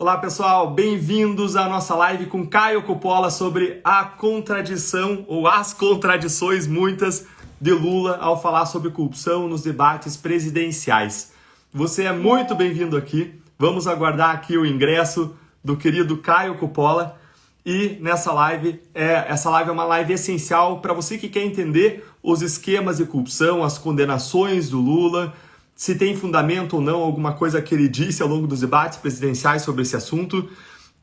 Olá pessoal, bem-vindos à nossa live com Caio Coppola sobre a contradição ou as contradições muitas de Lula ao falar sobre corrupção nos debates presidenciais. Você é muito bem-vindo aqui, vamos aguardar aqui o ingresso do querido Caio Coppola e essa live é uma live essencial para você que quer entender os esquemas de corrupção, as condenações do Lula, se tem fundamento ou não alguma coisa que ele disse ao longo dos debates presidenciais sobre esse assunto.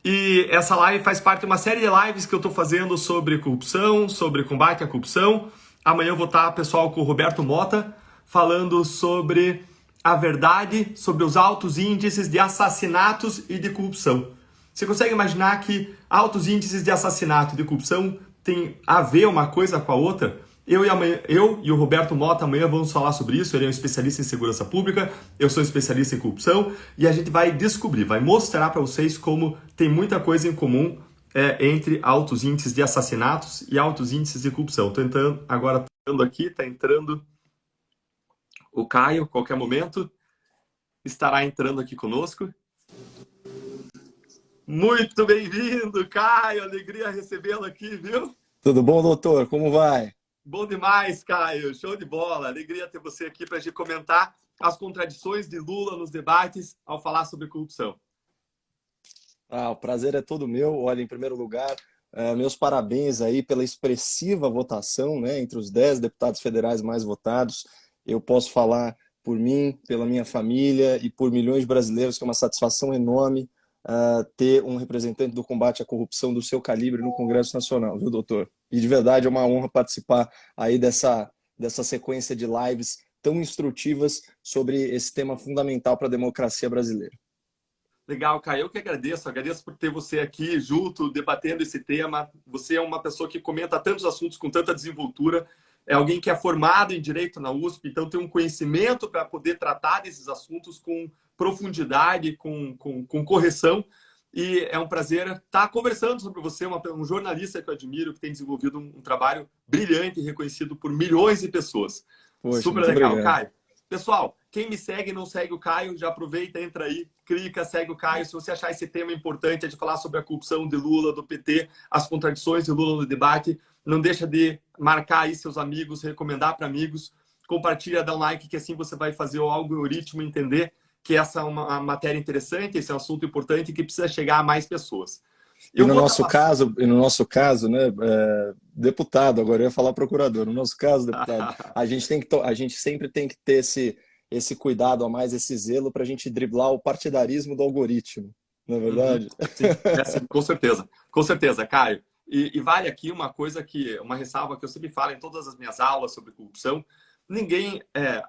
E essa live faz parte de uma série de lives que eu estou fazendo sobre corrupção, sobre combate à corrupção. Amanhã eu vou estar, pessoal, com o Roberto Mota, falando sobre a verdade, sobre os altos índices de assassinatos e de corrupção. Você consegue imaginar que altos índices de assassinato e de corrupção têm a ver uma coisa com a outra? Eu e o Roberto Mota amanhã vamos falar sobre isso. Ele é um especialista em segurança pública, eu sou um especialista em corrupção e a gente vai descobrir, vai mostrar para vocês como tem muita coisa em comum entre altos índices de assassinatos e altos índices de corrupção. Estou entrando agora, está entrando o Caio, a qualquer momento estará entrando aqui conosco. Muito bem-vindo, Caio, alegria recebê-lo aqui, viu? Tudo bom, doutor? Como vai? Bom demais, Caio. Show de bola. Alegria ter você aqui para a gente comentar as contradições de Lula nos debates ao falar sobre corrupção. O prazer é todo meu. Olha, em primeiro lugar, meus parabéns aí pela expressiva votação, né? Entre os 10 deputados federais mais votados. Eu posso falar por mim, pela minha família e por milhões de brasileiros que é uma satisfação enorme ter um representante do combate à corrupção do seu calibre no Congresso Nacional, viu, doutor? E de verdade é uma honra participar aí dessa sequência de lives tão instrutivas sobre esse tema fundamental para a democracia brasileira. Legal, Caio. Eu que agradeço por ter você aqui junto, debatendo esse tema. Você é uma pessoa que comenta tantos assuntos com tanta desenvoltura, é alguém que é formado em Direito na USP, então tem um conhecimento para poder tratar desses assuntos com profundidade, com correção. E é um prazer estar conversando sobre você, um jornalista que eu admiro, que tem desenvolvido um trabalho brilhante e reconhecido por milhões de pessoas. Poxa, super legal, obrigado. Caio. Pessoal, quem me segue e não segue o Caio, já aproveita, entra aí, clica, segue o Caio. Se você achar esse tema importante, é de falar sobre a corrupção de Lula, do PT, as contradições de Lula no debate, não deixa de marcar aí seus amigos, recomendar para amigos, compartilha, dá um like, que assim você vai fazer o algoritmo entender que essa é uma matéria interessante, esse é um assunto importante que precisa chegar a mais pessoas. E no nosso caso, né, deputado, agora eu ia falar procurador, no nosso caso, deputado, a gente sempre tem que ter esse cuidado a mais, esse zelo para a gente driblar o partidarismo do algoritmo, não é verdade? Sim, com certeza, Caio. E vale aqui uma ressalva que eu sempre falo em todas as minhas aulas sobre corrupção.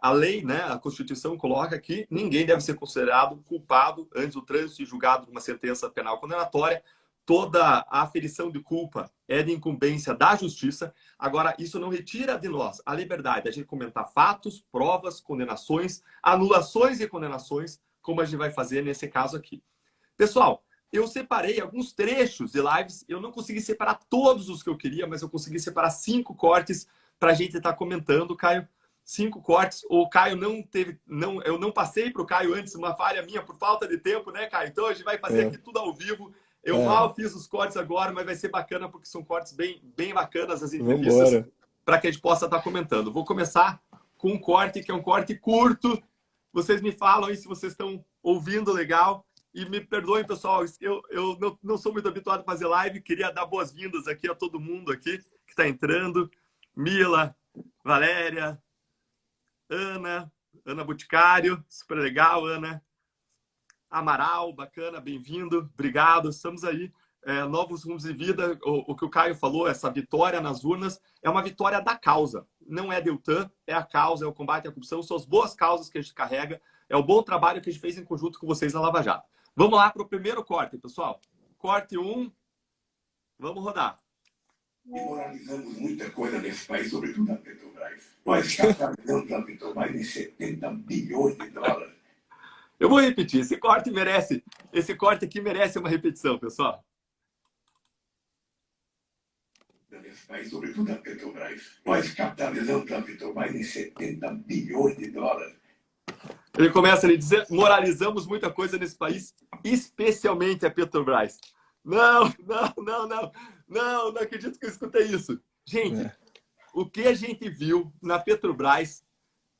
A lei, né, a Constituição coloca que ninguém deve ser considerado culpado antes do trânsito e julgado de uma sentença penal condenatória. Toda a aferição de culpa é de incumbência da justiça. Agora, isso não retira de nós a liberdade de a gente comentar fatos, provas, condenações, anulações e condenações, como a gente vai fazer nesse caso aqui. Pessoal, eu separei alguns trechos de lives. Eu não consegui separar todos os que eu queria, mas eu consegui separar 5 cortes para a gente estar comentando, Caio. 5 cortes. O Caio eu não passei para o Caio antes, uma falha minha por falta de tempo, né, Caio? Então a gente vai fazer aqui tudo ao vivo. Eu mal fiz os cortes agora, mas vai ser bacana porque são cortes bem bacanas as entrevistas para que a gente possa estar comentando. Vou começar com um corte que é um corte curto. Vocês me falam aí se vocês estão ouvindo legal. E me perdoem, pessoal, eu não sou muito habituado a fazer live. Queria dar boas-vindas aqui a todo mundo aqui que está entrando. Mila, Valéria, Ana Boticário, super legal, Ana. Amaral, bacana, bem-vindo, obrigado. Estamos aí, novos rumos de vida. O que o Caio falou, essa vitória nas urnas, é uma vitória da causa. Não é Deltan, é a causa, é o combate à corrupção, são as boas causas que a gente carrega, é o bom trabalho que a gente fez em conjunto com vocês na Lava Jato. Vamos lá para o primeiro corte, pessoal. Corte 1, vamos rodar. E moralizamos muita coisa nesse país, sobretudo na Petrobras. Nós capitalizamos a Petrobras em 70 bilhões de dólares. Eu vou repetir, esse corte aqui merece uma repetição, pessoal. Nesse país, sobretudo na Petrobras. Nós capitalizamos a Petrobras em 70 bilhões de dólares. Ele começa a dizer, moralizamos muita coisa nesse país especialmente a Petrobras. Não, não, não, não, não acredito que eu escutei isso. Gente, o que a gente viu na Petrobras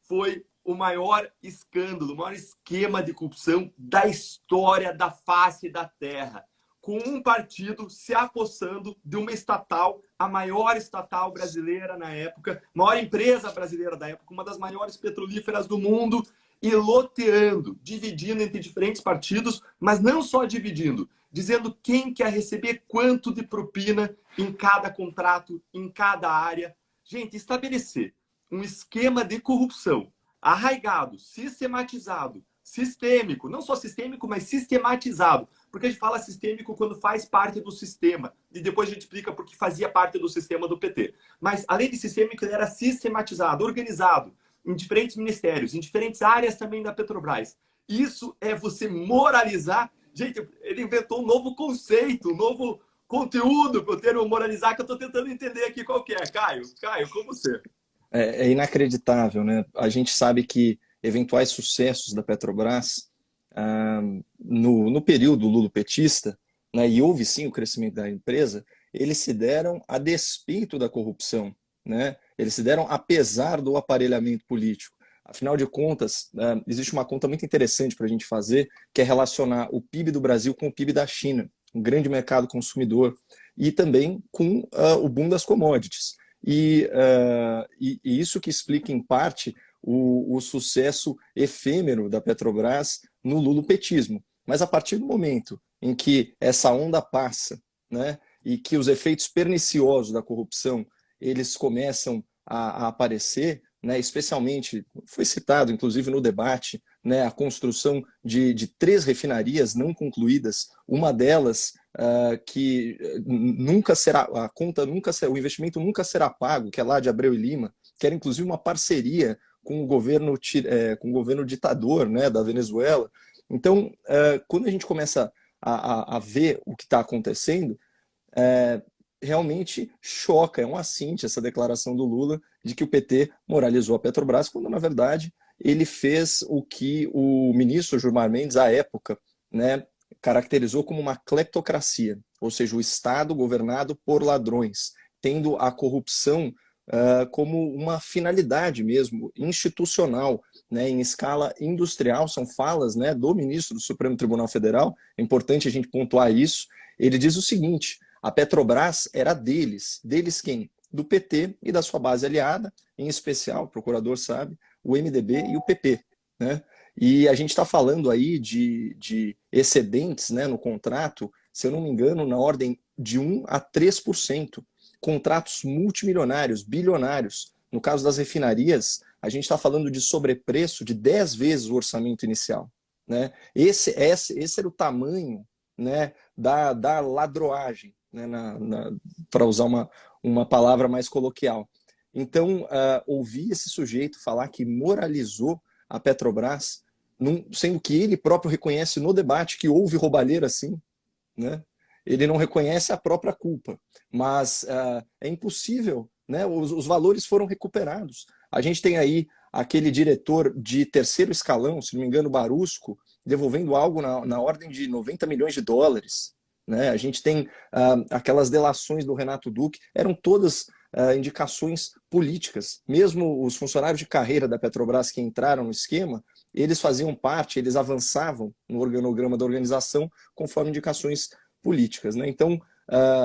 foi o maior escândalo, o maior esquema de corrupção da história da face da Terra, com um partido se apossando de uma estatal, a maior estatal brasileira na época, maior empresa brasileira da época, uma das maiores petrolíferas do mundo, e loteando, dividindo entre diferentes partidos, mas não só dividindo, dizendo quem quer receber quanto de propina em cada contrato, em cada área. Gente, estabelecer um esquema de corrupção arraigado, sistematizado, sistêmico, não só sistêmico, mas sistematizado. Porque a gente fala sistêmico quando faz parte do sistema. E depois a gente explica porque fazia parte do sistema do PT. Mas, além de sistêmico, ele era sistematizado, organizado, em diferentes ministérios, em diferentes áreas também da Petrobras. Isso é você moralizar. Gente, ele inventou um novo conceito, um novo conteúdo para o termo moralizar, que eu estou tentando entender aqui qual que é. Caio, como você? É inacreditável, né? A gente sabe que eventuais sucessos da Petrobras no período lulopetista, né, e houve sim o crescimento da empresa, eles se deram a despeito da corrupção, né? Eles se deram apesar do aparelhamento político. Afinal de contas, existe uma conta muito interessante para a gente fazer, que é relacionar o PIB do Brasil com o PIB da China, um grande mercado consumidor, e também com o boom das commodities. E isso que explica, em parte, o sucesso efêmero da Petrobras no lulopetismo. Mas a partir do momento em que essa onda passa, né, e que os efeitos perniciosos da corrupção eles começam a aparecer, né, especialmente, foi citado inclusive no debate, né, a construção de 3 refinarias não concluídas, uma delas que nunca será, a conta nunca será, o investimento nunca será pago, que é lá de Abreu e Lima, que era inclusive uma parceria com o governo ditador, né, da Venezuela. Então, quando a gente começa a ver o que está acontecendo, realmente choca, é um assinte essa declaração do Lula de que o PT moralizou a Petrobras, quando na verdade ele fez o que o ministro Gilmar Mendes, à época, né, caracterizou como uma cleptocracia, ou seja, o Estado governado por ladrões, tendo a corrupção como uma finalidade mesmo, institucional, né, em escala industrial. São falas, né, do ministro do Supremo Tribunal Federal, é importante a gente pontuar isso. Ele diz o seguinte: a Petrobras era deles. Deles quem? Do PT e da sua base aliada, em especial, o procurador sabe, o MDB e o PP, né? E a gente está falando aí de excedentes, né, no contrato, se eu não me engano, na ordem de 1 a 3%. Contratos multimilionários, bilionários. No caso das refinarias, a gente está falando de sobrepreço de 10 vezes o orçamento inicial, né? Esse era o tamanho, né, da ladroagem, né, para usar uma palavra mais coloquial. Então, ouvir esse sujeito falar que moralizou a Petrobras, sendo que ele próprio reconhece no debate que houve roubalheira, sim, né? Ele não reconhece a própria culpa, mas é impossível, né? Os valores foram recuperados. A gente tem aí aquele diretor de terceiro escalão, se não me engano, Barusco, devolvendo algo na ordem de 90 milhões de dólares. Né? A gente tem aquelas delações do Renato Duque, eram todas indicações políticas. Mesmo os funcionários de carreira da Petrobras que entraram no esquema, eles faziam parte, eles avançavam no organograma da organização conforme indicações políticas. Né? Então,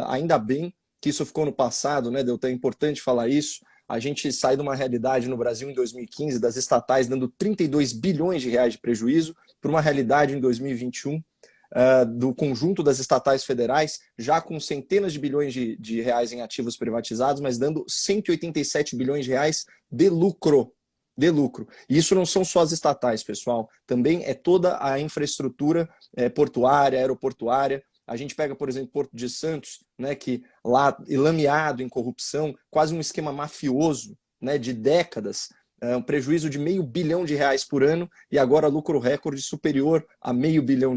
ainda bem que isso ficou no passado, né, Deltan? É importante falar isso. A gente sai de uma realidade no Brasil em 2015 das estatais dando 32 bilhões de reais de prejuízo para uma realidade em 2021 do conjunto das estatais federais, já com centenas de bilhões de reais em ativos privatizados, mas dando 187 bilhões de reais de lucro. De lucro. E isso não são só as estatais, pessoal. Também é toda a infraestrutura portuária, aeroportuária. A gente pega, por exemplo, Porto de Santos, né, que lá lameado em corrupção, quase um esquema mafioso, né, de décadas, um prejuízo de R$500 bilhão por ano e agora lucro recorde superior a R$500 bilhão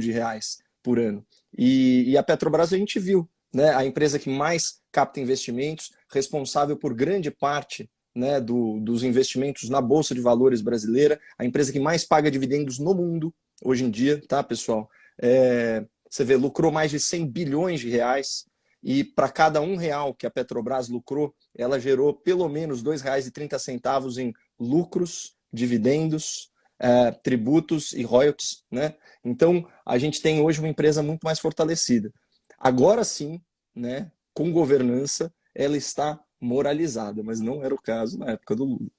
por ano. E a Petrobras a gente viu, né, a empresa que mais capta investimentos, responsável por grande parte, né, dos investimentos na Bolsa de Valores brasileira, a empresa que mais paga dividendos no mundo hoje em dia, tá, pessoal? Você vê, lucrou mais de 100 bilhões de reais, e para cada R$ 1 que a Petrobras lucrou, ela gerou pelo menos R$ 2,30 em lucros, dividendos, tributos e royalties, né? Então, a gente tem hoje uma empresa muito mais fortalecida. Agora sim, né, com governança, ela está moralizada, mas não era o caso na época do Lula.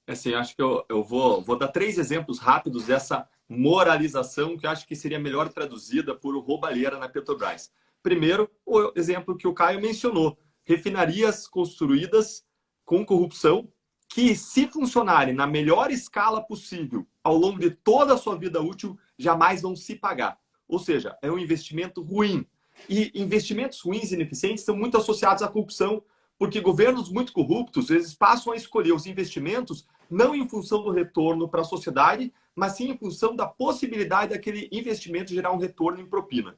Assim, acho que eu vou dar 3 exemplos rápidos dessa moralização que eu acho que seria melhor traduzida por roubalheira na Petrobras. Primeiro, o exemplo que o Caio mencionou: refinarias construídas com corrupção que, se funcionarem na melhor escala possível ao longo de toda a sua vida útil, jamais vão se pagar. Ou seja, é um investimento ruim. E investimentos ruins e ineficientes são muito associados à corrupção, porque governos muito corruptos, eles passam a escolher os investimentos não em função do retorno para a sociedade, mas sim em função da possibilidade daquele investimento gerar um retorno em propina.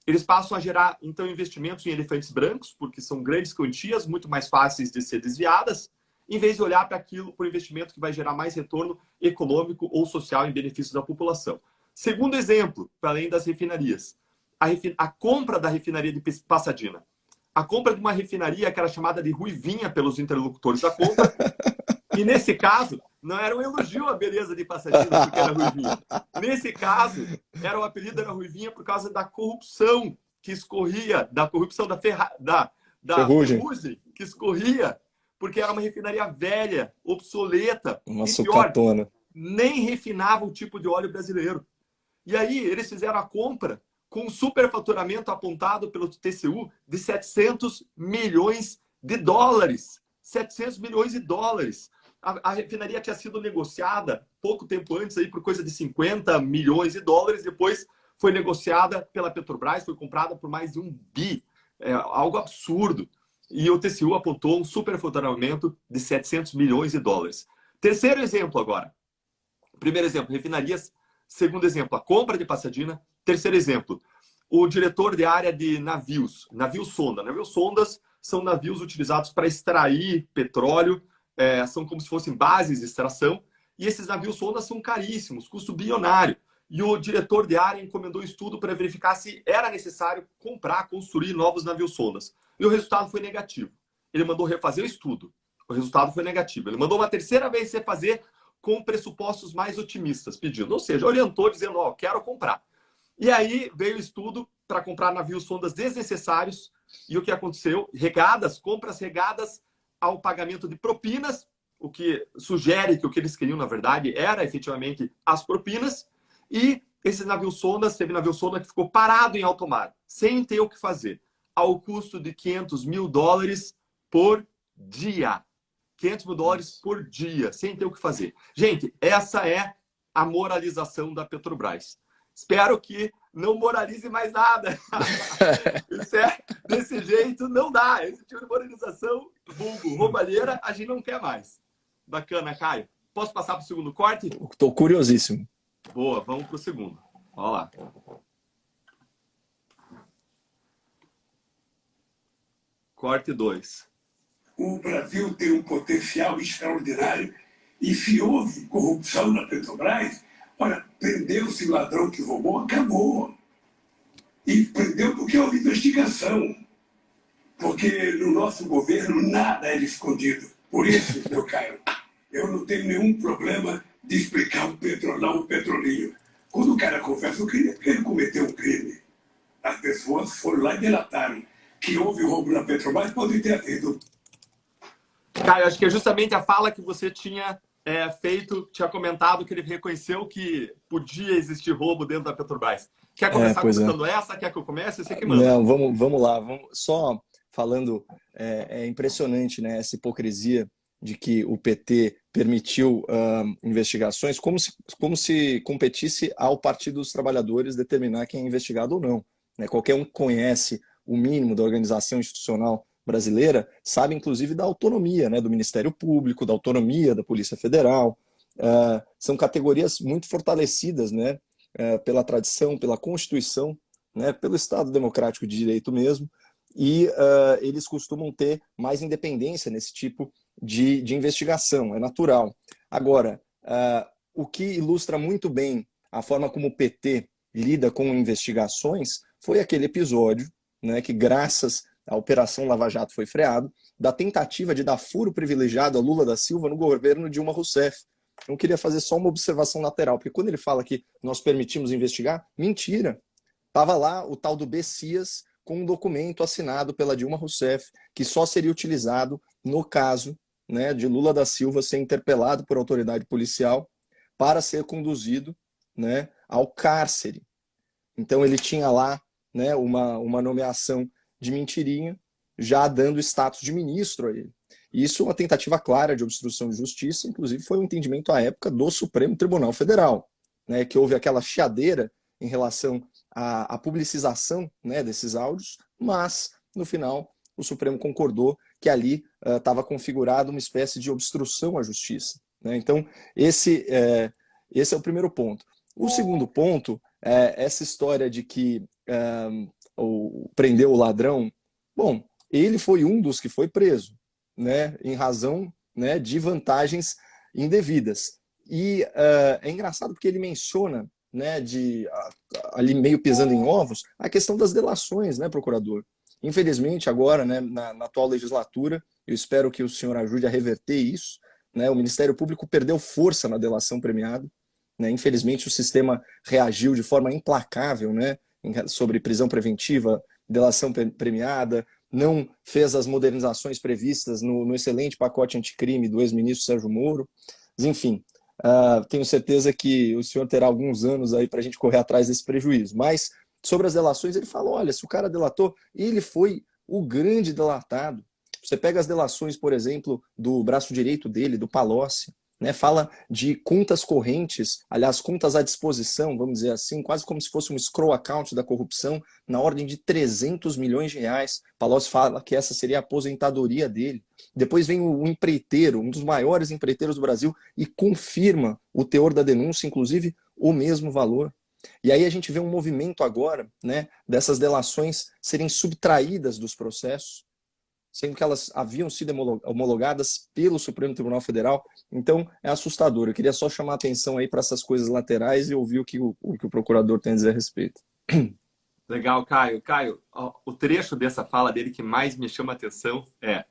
Eles passam a gerar, então, investimentos em elefantes brancos, porque são grandes quantias, muito mais fáceis de ser desviadas, em vez de olhar para aquilo, para o investimento que vai gerar mais retorno econômico ou social em benefício da população. Segundo exemplo, para além das refinarias, a compra da refinaria de Pasadena. A compra de uma refinaria que era chamada de Ruivinha pelos interlocutores da compra. E nesse caso, não era um elogio à beleza de Pasadena, porque era Ruivinha. Nesse caso, o apelido era Ruivinha por causa da corrupção que escorria, da corrupção da ferrugem que escorria, porque era uma refinaria velha, obsoleta. Uma e pior, sucatona. Nem refinava o tipo de óleo brasileiro. E aí eles fizeram a compra com um superfaturamento apontado pelo TCU de 700 milhões de dólares. 700 milhões de dólares. A refinaria tinha sido negociada pouco tempo antes aí por coisa de 50 milhões de dólares. Depois foi negociada pela Petrobras, foi comprada por mais de 1 bi. É algo absurdo. E o TCU apontou um superfaturamento de 700 milhões de dólares. Terceiro exemplo agora. Primeiro exemplo, refinarias. Segundo exemplo, a compra de Pasadena. Terceiro exemplo, o diretor de área de navios, navio-sonda. Navio-sondas são navios utilizados para extrair petróleo, são como se fossem bases de extração, e esses navios-sondas são caríssimos, custo bilionário. E o diretor de área encomendou um estudo para verificar se era necessário construir novos navios-sondas. E o resultado foi negativo. Ele mandou refazer o estudo. O resultado foi negativo. Ele mandou uma terceira vez refazer com pressupostos mais otimistas, pedindo. Ou seja, orientou dizendo, ó, quero comprar. E aí veio o estudo para comprar navios-sondas desnecessários. E o que aconteceu? Compras regadas ao pagamento de propinas, o que sugere que o que eles queriam, na verdade, era efetivamente as propinas. E esses navios-sondas, teve navio-sonda que ficou parado em alto mar, sem ter o que fazer, ao custo de 500 mil dólares por dia. 500 mil dólares por dia, sem ter o que fazer. Gente, essa é a moralização da Petrobras. Espero que não moralize mais nada. Isso desse jeito não dá. Esse tipo de moralização, vulgo, roubalheira, a gente não quer mais. Bacana, Caio. Posso passar para o segundo corte? Estou curiosíssimo. Boa, vamos para o segundo. Olha lá. Corte 2. O Brasil tem um potencial extraordinário e se houve corrupção na Petrobras, olha, prendeu-se o ladrão que roubou, acabou. E prendeu porque houve investigação. Porque no nosso governo nada era escondido. Por isso, meu Caio, eu não tenho nenhum problema de explicar o petrolão, o petrolinho. Quando o cara confessa o crime, é porque ele cometeu um crime. As pessoas foram lá e delataram que houve roubo na Petrobras, pode ter havido. Caio, acho que é justamente a fala que você tinha tinha comentado que ele reconheceu que podia existir roubo dentro da Petrobras. Quer começar comentando essa? Quer que eu comece? Você que manda. Não, vamos lá. Só falando, é impressionante, né, essa hipocrisia de que o PT permitiu investigações como se competisse ao Partido dos Trabalhadores determinar quem é investigado ou não. Né? Qualquer um que conhece o mínimo da organização institucional brasileira sabe, inclusive, da autonomia, né, do Ministério Público, da autonomia da Polícia Federal. São categorias muito fortalecidas, né, pela tradição, pela Constituição, né, pelo Estado Democrático de Direito mesmo, e eles costumam ter mais independência nesse tipo de investigação, é natural. Agora, o que ilustra muito bem a forma como o PT lida com investigações foi aquele episódio, né, que graças à Operação Lava Jato foi freado, da tentativa de dar furo privilegiado a Lula da Silva no governo Dilma Rousseff. Eu queria fazer só uma observação lateral, porque quando ele fala que nós permitimos investigar, mentira. Estava lá o tal do Bessias com um documento assinado pela Dilma Rousseff, que só seria utilizado no caso, né, de Lula da Silva ser interpelado por autoridade policial para ser conduzido, né, ao cárcere. Então ele tinha lá, né, uma nomeação de mentirinha, já dando status de ministro a ele. Isso é uma tentativa clara de obstrução de justiça, inclusive foi um entendimento à época do Supremo Tribunal Federal, né, que houve aquela chiadeira em relação à publicização, né, desses áudios, mas, no final, o Supremo concordou que ali estava configurada uma espécie de obstrução à justiça. Né? Então, esse é o primeiro ponto. O segundo ponto é essa história de que prendeu o ladrão. Bom, ele foi um dos que foi preso, né, em razão, né, de vantagens indevidas. E é engraçado porque ele menciona, né, ali meio pisando em ovos, a questão das delações, né, procurador? Infelizmente, agora, né, na atual legislatura, eu espero que o senhor ajude a reverter isso, né, o Ministério Público perdeu força na delação premiada, né, infelizmente o sistema reagiu de forma implacável, né, sobre prisão preventiva, delação premiada, não fez as modernizações previstas no excelente pacote anticrime do ex-ministro Sérgio Moro. Mas, enfim, tenho certeza que o senhor terá alguns anos aí para a gente correr atrás desse prejuízo. Mas, sobre as delações, ele falou, olha, se o cara delatou, ele foi o grande delatado. Você pega as delações, por exemplo, do braço direito dele, do Palocci, né, fala de contas correntes, aliás, contas à disposição, vamos dizer assim, quase como se fosse um scroll account da corrupção, na ordem de 300 milhões de reais. Palocci fala que essa seria a aposentadoria dele. Depois vem o empreiteiro, um dos maiores empreiteiros do Brasil, e confirma o teor da denúncia, inclusive o mesmo valor. E aí a gente vê um movimento agora, né, dessas delações serem subtraídas dos processos, sendo que elas haviam sido homologadas pelo Supremo Tribunal Federal. Então, é assustador. Eu queria só chamar a atenção aí para essas coisas laterais e ouvir o que o procurador tem a dizer a respeito. Legal, Caio. Caio, o trecho dessa fala dele que mais me chama a atenção é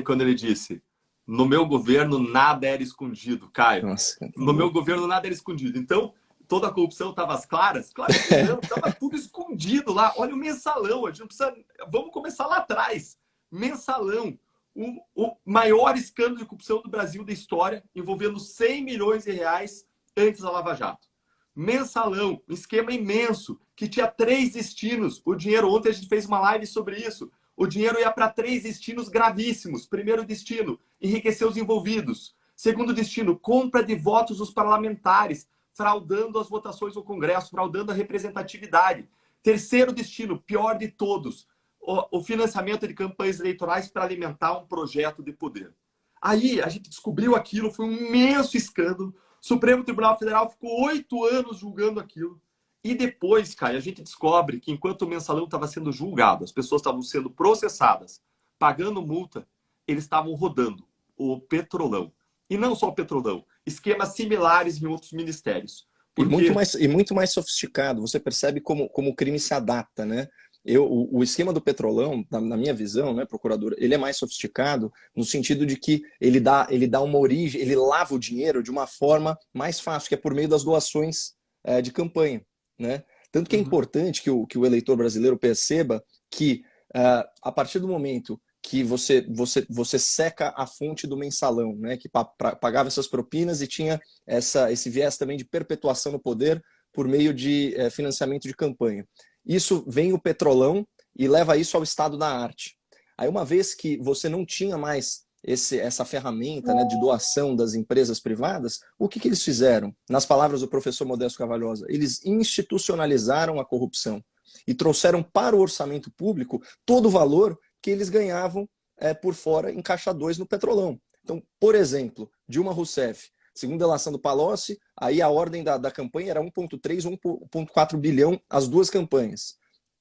quando ele disse: no meu governo nada era escondido, Caio. Nossa, no meu governo nada era escondido. Então, toda a corrupção estava às claras? Claro que não, estava tudo escondido lá. Olha o mensalão, a gente não precisa... Vamos começar lá atrás. Mensalão, o maior escândalo de corrupção do Brasil da história, envolvendo 100 milhões de reais antes da Lava Jato. Mensalão, um esquema imenso, que tinha 3 destinos. O dinheiro, ontem a gente fez uma live sobre isso, o dinheiro ia para 3 destinos gravíssimos. Primeiro destino, enriquecer os envolvidos. Segundo destino, compra de votos dos parlamentares, fraudando as votações do Congresso, fraudando a representatividade. Terceiro destino, pior de todos, o financiamento de campanhas eleitorais para alimentar um projeto de poder. Aí a gente descobriu aquilo, foi um imenso escândalo. O Supremo Tribunal Federal ficou 8 anos julgando aquilo. E depois, Caio, a gente descobre que enquanto o mensalão estava sendo julgado, as pessoas estavam sendo processadas, pagando multa, eles estavam rodando o Petrolão. E não só o Petrolão, esquemas similares em outros ministérios. Porque... E muito mais sofisticado. Você percebe como o crime se adapta, né? O esquema do Petrolão, na minha visão, né, procurador, ele é mais sofisticado no sentido de que ele dá uma origem, ele lava o dinheiro de uma forma mais fácil, que é por meio das doações de campanha, né? Tanto que é importante que o eleitor brasileiro perceba que a partir do momento que você seca a fonte do mensalão, né, que pagava essas propinas e tinha esse viés também de perpetuação no poder por meio de financiamento de campanha. Isso vem o Petrolão e leva isso ao estado da arte. Aí uma vez que você não tinha mais essa ferramenta, né, de doação das empresas privadas, o que eles fizeram? Nas palavras do professor Modesto Carvalhosa, eles institucionalizaram a corrupção e trouxeram para o orçamento público todo o valor que eles ganhavam por fora em caixa 2 no Petrolão. Então, por exemplo, Dilma Rousseff, segundo a delação do Palocci, aí a ordem da campanha era 1,3, 1,4 bilhão as duas campanhas.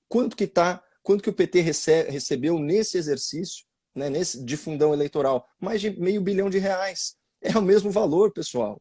Quanto que o PT recebeu nesse exercício, né, de fundão eleitoral? Mais de R$500 milhão. É o mesmo valor, pessoal.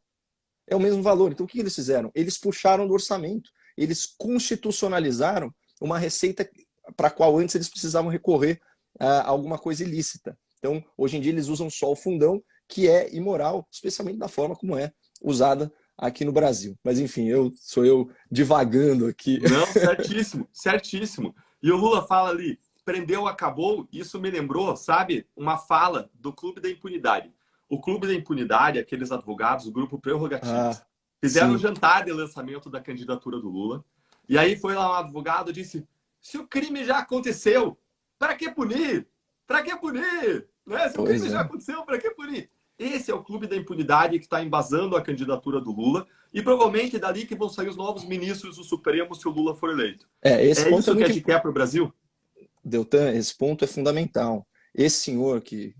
É o mesmo valor. Então o que eles fizeram? Eles puxaram do orçamento. eles constitucionalizaram uma receita para a qual antes eles precisavam recorrer a alguma coisa ilícita. Então, hoje em dia, eles usam só o fundão, que é imoral, especialmente da forma como é usada aqui no Brasil. Mas, enfim, sou eu divagando aqui. Não, certíssimo, certíssimo. E o Lula fala ali, prendeu, acabou. Isso me lembrou, sabe, uma fala do Clube da Impunidade. O Clube da Impunidade, aqueles advogados, o grupo Prerrogativas, fizeram um jantar de lançamento da candidatura do Lula. E aí foi lá um advogado e disse, se o crime já aconteceu, para que punir? Para que punir? Né? Se o crime já aconteceu, para que punir? Esse é o Clube da Impunidade que está embasando a candidatura do Lula e provavelmente dali que vão sair os novos ministros do Supremo se o Lula for eleito. Esse ponto isso que a gente quer para o Brasil? Deltan, esse ponto é fundamental. Esse senhor que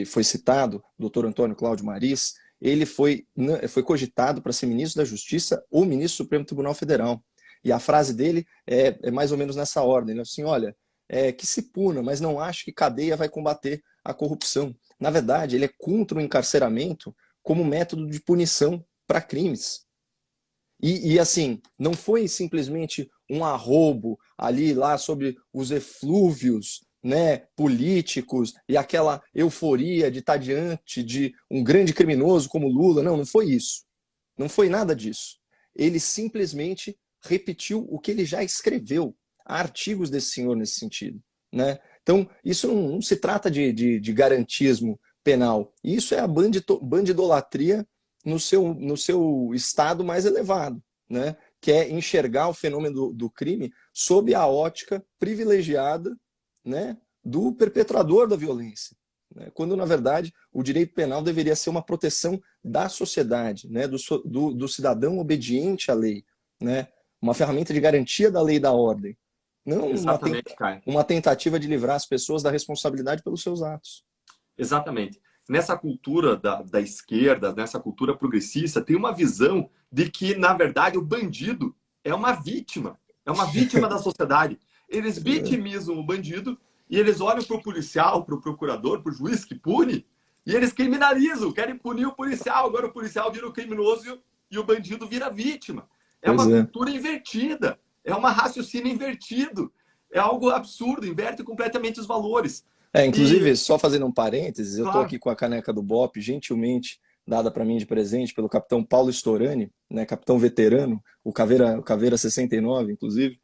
foi citado, doutor Antônio Cláudio Maris, ele foi cogitado para ser ministro da Justiça ou ministro do Supremo Tribunal Federal. E a frase dele é mais ou menos nessa ordem. Né? Assim, olha, que se puna, mas não acho que cadeia vai combater a corrupção. Na verdade, ele é contra o encarceramento como método de punição para crimes. E assim, não foi simplesmente um arrobo ali lá sobre os eflúvios, né, políticos e aquela euforia de estar diante de um grande criminoso como Lula. Não foi isso. Não foi nada disso. Ele simplesmente repetiu o que ele já escreveu. Há artigos desse senhor nesse sentido, né? Então, isso não se trata de garantismo penal. Isso é a bandidolatria no seu estado mais elevado, né? Que é enxergar o fenômeno do crime sob a ótica privilegiada, né, do perpetrador da violência. Né? Quando, na verdade, o direito penal deveria ser uma proteção da sociedade, né, do cidadão obediente à lei, né? Uma ferramenta de garantia da lei e da ordem. Não uma tentativa de livrar as pessoas da responsabilidade pelos seus atos. Exatamente. Nessa cultura da esquerda, nessa cultura progressista, tem uma visão de que, na verdade, o bandido é uma vítima da sociedade. Eles vitimizam o bandido e eles olham para o policial, para o procurador, para o juiz que pune, e eles criminalizam, querem punir o policial. Agora o policial vira o criminoso e o bandido vira vítima. É uma cultura invertida. É um raciocínio invertido. É algo absurdo, inverte completamente os valores. Inclusive, só fazendo um parênteses, eu estou aqui com a caneca do BOPE, gentilmente dada para mim de presente pelo capitão Paulo Storani, né, capitão veterano, o Caveira 69, inclusive.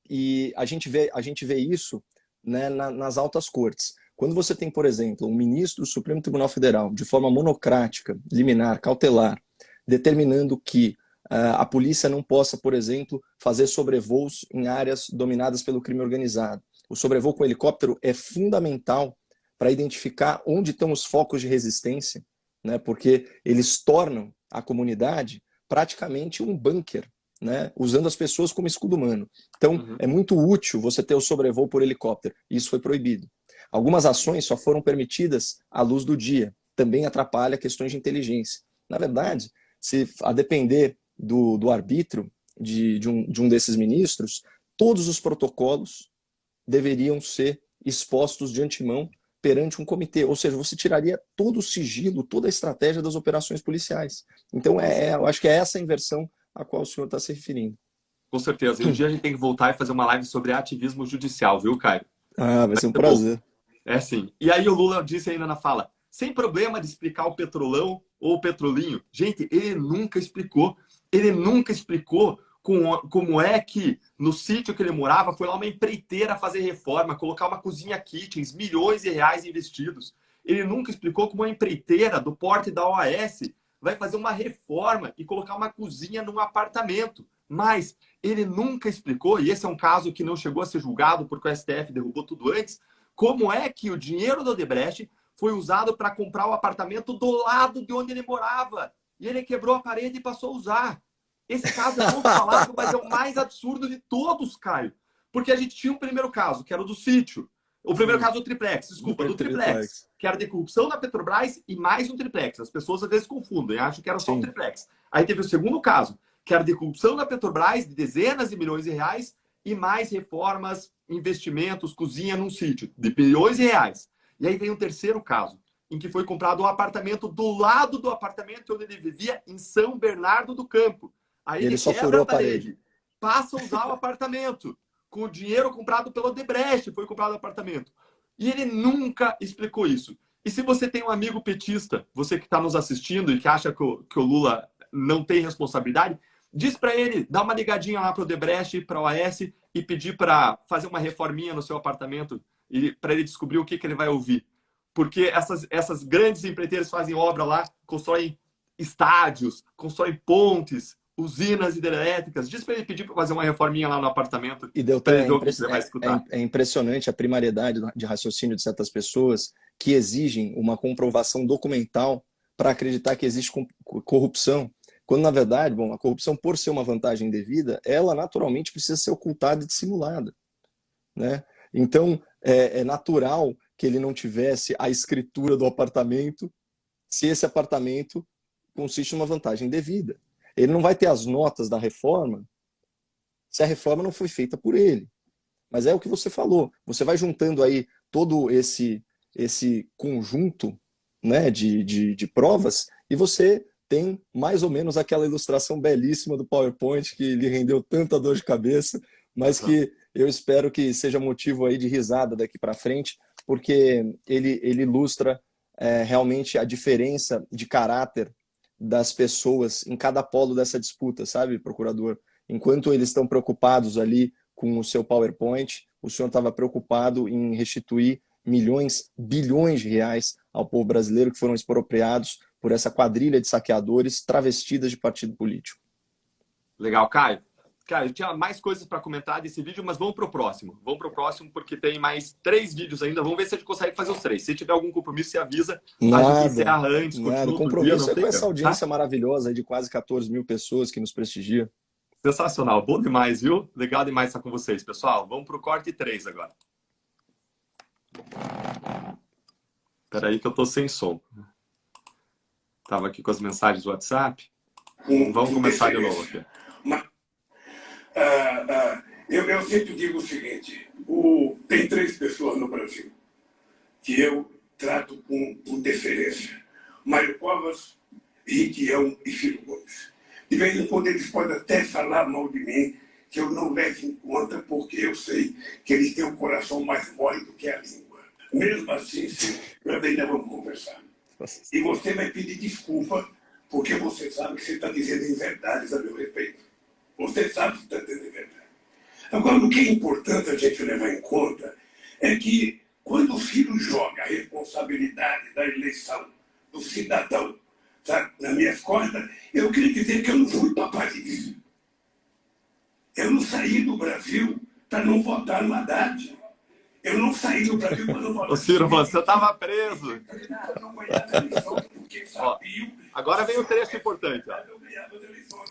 E a gente vê isso, né, nas altas cortes. Quando você tem, por exemplo, um ministro do Supremo Tribunal Federal, de forma monocrática, liminar, cautelar, determinando que a polícia não possa, por exemplo, fazer sobrevoos em áreas dominadas pelo crime organizado. O sobrevoo com helicóptero é fundamental para identificar onde estão os focos de resistência, né? Porque eles tornam a comunidade praticamente um bunker, né? Usando as pessoas como escudo humano. Então, é muito útil você ter o sobrevoo por helicóptero. Isso foi proibido. Algumas ações só foram permitidas à luz do dia. Também atrapalha questões de inteligência. Na verdade, se a depender do arbítrio de um desses ministros, todos os protocolos deveriam ser expostos de antemão perante um comitê. Ou seja, você tiraria todo o sigilo, toda a estratégia das operações policiais. Então, eu acho que é essa inversão a qual o senhor está se referindo. Com certeza. E um dia a gente tem que voltar e fazer uma live sobre ativismo judicial, viu, Caio? Vai ser um prazer. É sim. E aí o Lula disse ainda na fala, sem problema de explicar o petrolão ou o petrolinho. Gente, ele nunca explicou. Ele nunca explicou como é que no sítio que ele morava foi lá uma empreiteira fazer reforma, colocar uma cozinha kitchens, milhões de reais investidos. Ele nunca explicou como uma empreiteira do porte da OAS vai fazer uma reforma e colocar uma cozinha num apartamento. Mas ele nunca explicou, e esse é um caso que não chegou a ser julgado porque o STF derrubou tudo antes, como é que o dinheiro do Odebrecht foi usado para comprar o apartamento do lado de onde ele morava. E ele quebrou a parede e passou a usar. Esse caso eu vou falar, mas é o mais absurdo de todos, Caio. Porque a gente tinha um primeiro caso, que era o do sítio. O primeiro caso do triplex, desculpa, do triplex. Que era de corrupção na Petrobras e mais um triplex. As pessoas às vezes confundem, acham que era só um triplex. Aí teve o segundo caso, que era de corrupção na Petrobras, de dezenas de milhões de reais, e mais reformas, investimentos, cozinha num sítio, de bilhões de reais. E aí vem um terceiro caso, em que foi comprado um apartamento do lado do apartamento onde ele vivia, em São Bernardo do Campo. Aí Ele ele só quebra furou a a parede. parede, passa a usar o apartamento, com o dinheiro comprado pelo Odebrecht, foi comprado o apartamento. E ele nunca explicou isso. E se você tem um amigo petista, você que está nos assistindo e que acha que o Lula não tem responsabilidade, diz para ele, dá uma ligadinha lá para o Odebrecht, para a OAS e pedir para fazer uma reforminha no seu apartamento e para ele descobrir o que ele vai ouvir. Porque essas grandes empreiteiras fazem obra lá, constroem estádios, constroem pontes, usinas hidrelétricas. Diz para ele pedir para fazer uma reforminha lá no apartamento E para Deltan, ele ver o que ele vai escutar. é impressionante a primariedade de raciocínio de certas pessoas que exigem uma comprovação documental para acreditar que existe corrupção, quando na verdade, bom, a corrupção, por ser uma vantagem devida, ela naturalmente precisa ser ocultada e dissimulada, né? Então, é natural que ele não tivesse a escritura do apartamento se esse apartamento consiste numa vantagem devida. Ele não vai ter as notas da reforma se a reforma não foi feita por ele. Mas é o que você falou. Você vai juntando aí todo esse conjunto, né, de provas e você tem mais ou menos aquela ilustração belíssima do PowerPoint que lhe rendeu tanta dor de cabeça, mas que eu espero que seja motivo aí de risada daqui para frente, porque ele ilustra realmente a diferença de caráter das pessoas em cada polo dessa disputa, sabe, procurador? Enquanto eles estão preocupados ali com o seu PowerPoint, o senhor estava preocupado em restituir milhões, bilhões de reais ao povo brasileiro que foram expropriados por essa quadrilha de saqueadores travestidas de partido político. Legal, Caio. Cara, eu tinha mais coisas para comentar desse vídeo, mas vamos para o próximo. Vamos para o próximo porque tem mais 3 vídeos ainda. Vamos ver se a gente consegue fazer os 3. Se tiver algum compromisso, você avisa. A gente encerra antes, continua compromisso dia, com essa audiência maravilhosa aí de quase 14 mil pessoas que nos prestigia. Sensacional, bom demais, viu? Legal demais estar com vocês, pessoal. Vamos para o corte 3 agora. Espera aí que eu tô sem som. Tava aqui com as mensagens do WhatsApp. Vamos começar de novo aqui. Eu sempre digo o seguinte, tem 3 pessoas no Brasil que eu trato com deferência. Mário Covas, Riquião e Ciro Gomes. De vez em quando eles podem até falar mal de mim, que eu não levo em conta, porque eu sei que eles têm o coração mais mole do que a língua. Mesmo assim, Ciro, nós ainda vamos conversar. E você vai pedir desculpa, porque você sabe que você está dizendo inverdades a meu respeito. Você sabe que está dizendo inverdade. Agora, o que é importante a gente levar em conta é que quando o Ciro joga a responsabilidade da eleição do cidadão, sabe, nas minhas costas, eu queria dizer que eu não fui para Paris. Eu não saí do Brasil para não votar no Haddad. Eu não saí do Brasil para não votar. Ô Ciro, você estava preso. Ó, agora vem o trecho importante. Ó.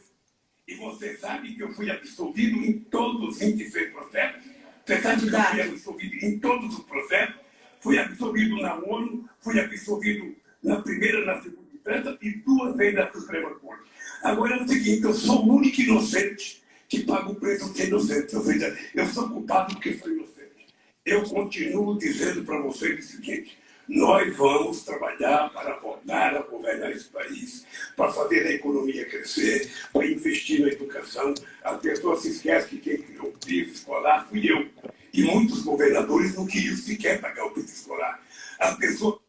E você sabe que eu fui absolvido em todos os 26 processos? Você sabe que eu fui absolvido em todos os processos? Fui absolvido na ONU, fui absolvido na primeira, na segunda instância e 2 vezes na Suprema Corte. Agora é o seguinte, eu sou o único inocente que paga o preço de ser inocente. Ou seja, eu sou culpado porque sou inocente. Eu continuo dizendo para vocês o seguinte, nós vamos trabalhar para voltar a governar esse país, para fazer a economia crescer, para investir na educação. As pessoas se esquecem que quem criou o piso escolar fui eu. E muitos governadores não queriam sequer pagar o piso escolar. As pessoas...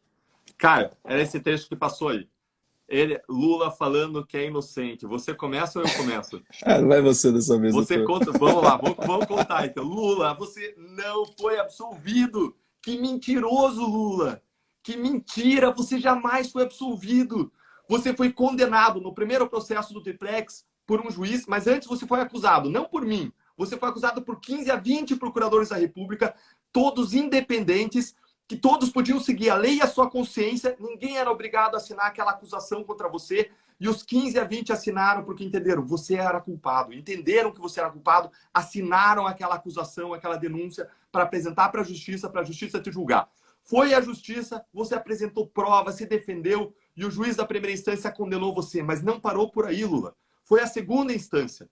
Cara, era esse trecho que passou aí. Lula falando que é inocente. Você começa ou eu começo? Não vai você dessa vez. Você conta, vamos lá, vamos contar então. Lula, você não foi absolvido. Que mentiroso, Lula. Que mentira, você jamais foi absolvido. Você foi condenado no primeiro processo do Triplex por um juiz, mas antes você foi acusado, não por mim. Você foi acusado por 15 a 20 procuradores da República, todos independentes, que todos podiam seguir a lei e a sua consciência, ninguém era obrigado a assinar aquela acusação contra você, e os 15 a 20 assinaram porque entenderam, você era culpado, entenderam que você era culpado, assinaram aquela acusação, aquela denúncia para apresentar para a justiça te julgar. Foi a justiça, você apresentou prova, se defendeu, e o juiz da primeira instância condenou você, mas não parou por aí, Lula. Foi a segunda instância.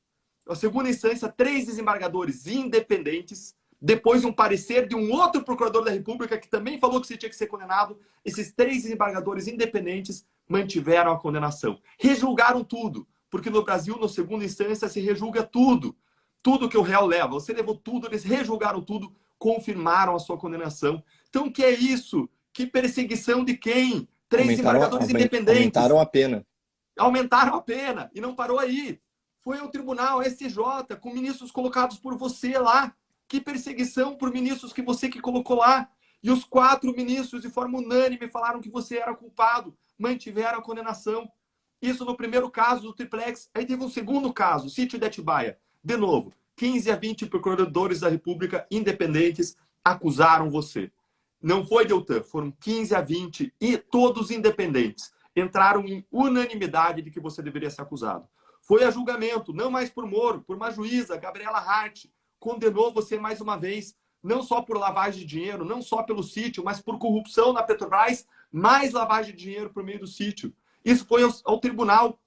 A segunda instância, 3 desembargadores independentes, depois de um parecer de um outro procurador da República que também falou que você tinha que ser condenado, esses 3 desembargadores independentes mantiveram a condenação. Rejulgaram tudo. Porque no Brasil, na segunda instância, se rejulga tudo. Tudo que o réu leva. Você levou tudo, eles rejulgaram tudo, confirmaram a sua condenação. Então, o que é isso? Que perseguição de quem? 3 desembargadores independentes. Aumentaram a pena. Aumentaram a pena. E não parou aí. Foi ao tribunal, STJ, com ministros colocados por você lá. Que perseguição por ministros que você que colocou lá. E os 4 ministros, de forma unânime, falaram que você era culpado. Mantiveram a condenação. Isso no primeiro caso do triplex. Aí teve um segundo caso, sítio de Atibaia. De novo, 15 a 20 procuradores da República independentes acusaram você. Não foi Deltan, foram 15 a 20 e todos independentes. Entraram em unanimidade de que você deveria ser acusado. Foi a julgamento, não mais por Moro, por uma juíza, Gabriela Hart, condenou você mais uma vez, não só por lavagem de dinheiro, não só pelo sítio, mas por corrupção na Petrobras, mais lavagem de dinheiro por meio do sítio. Isso foi ao tribunal.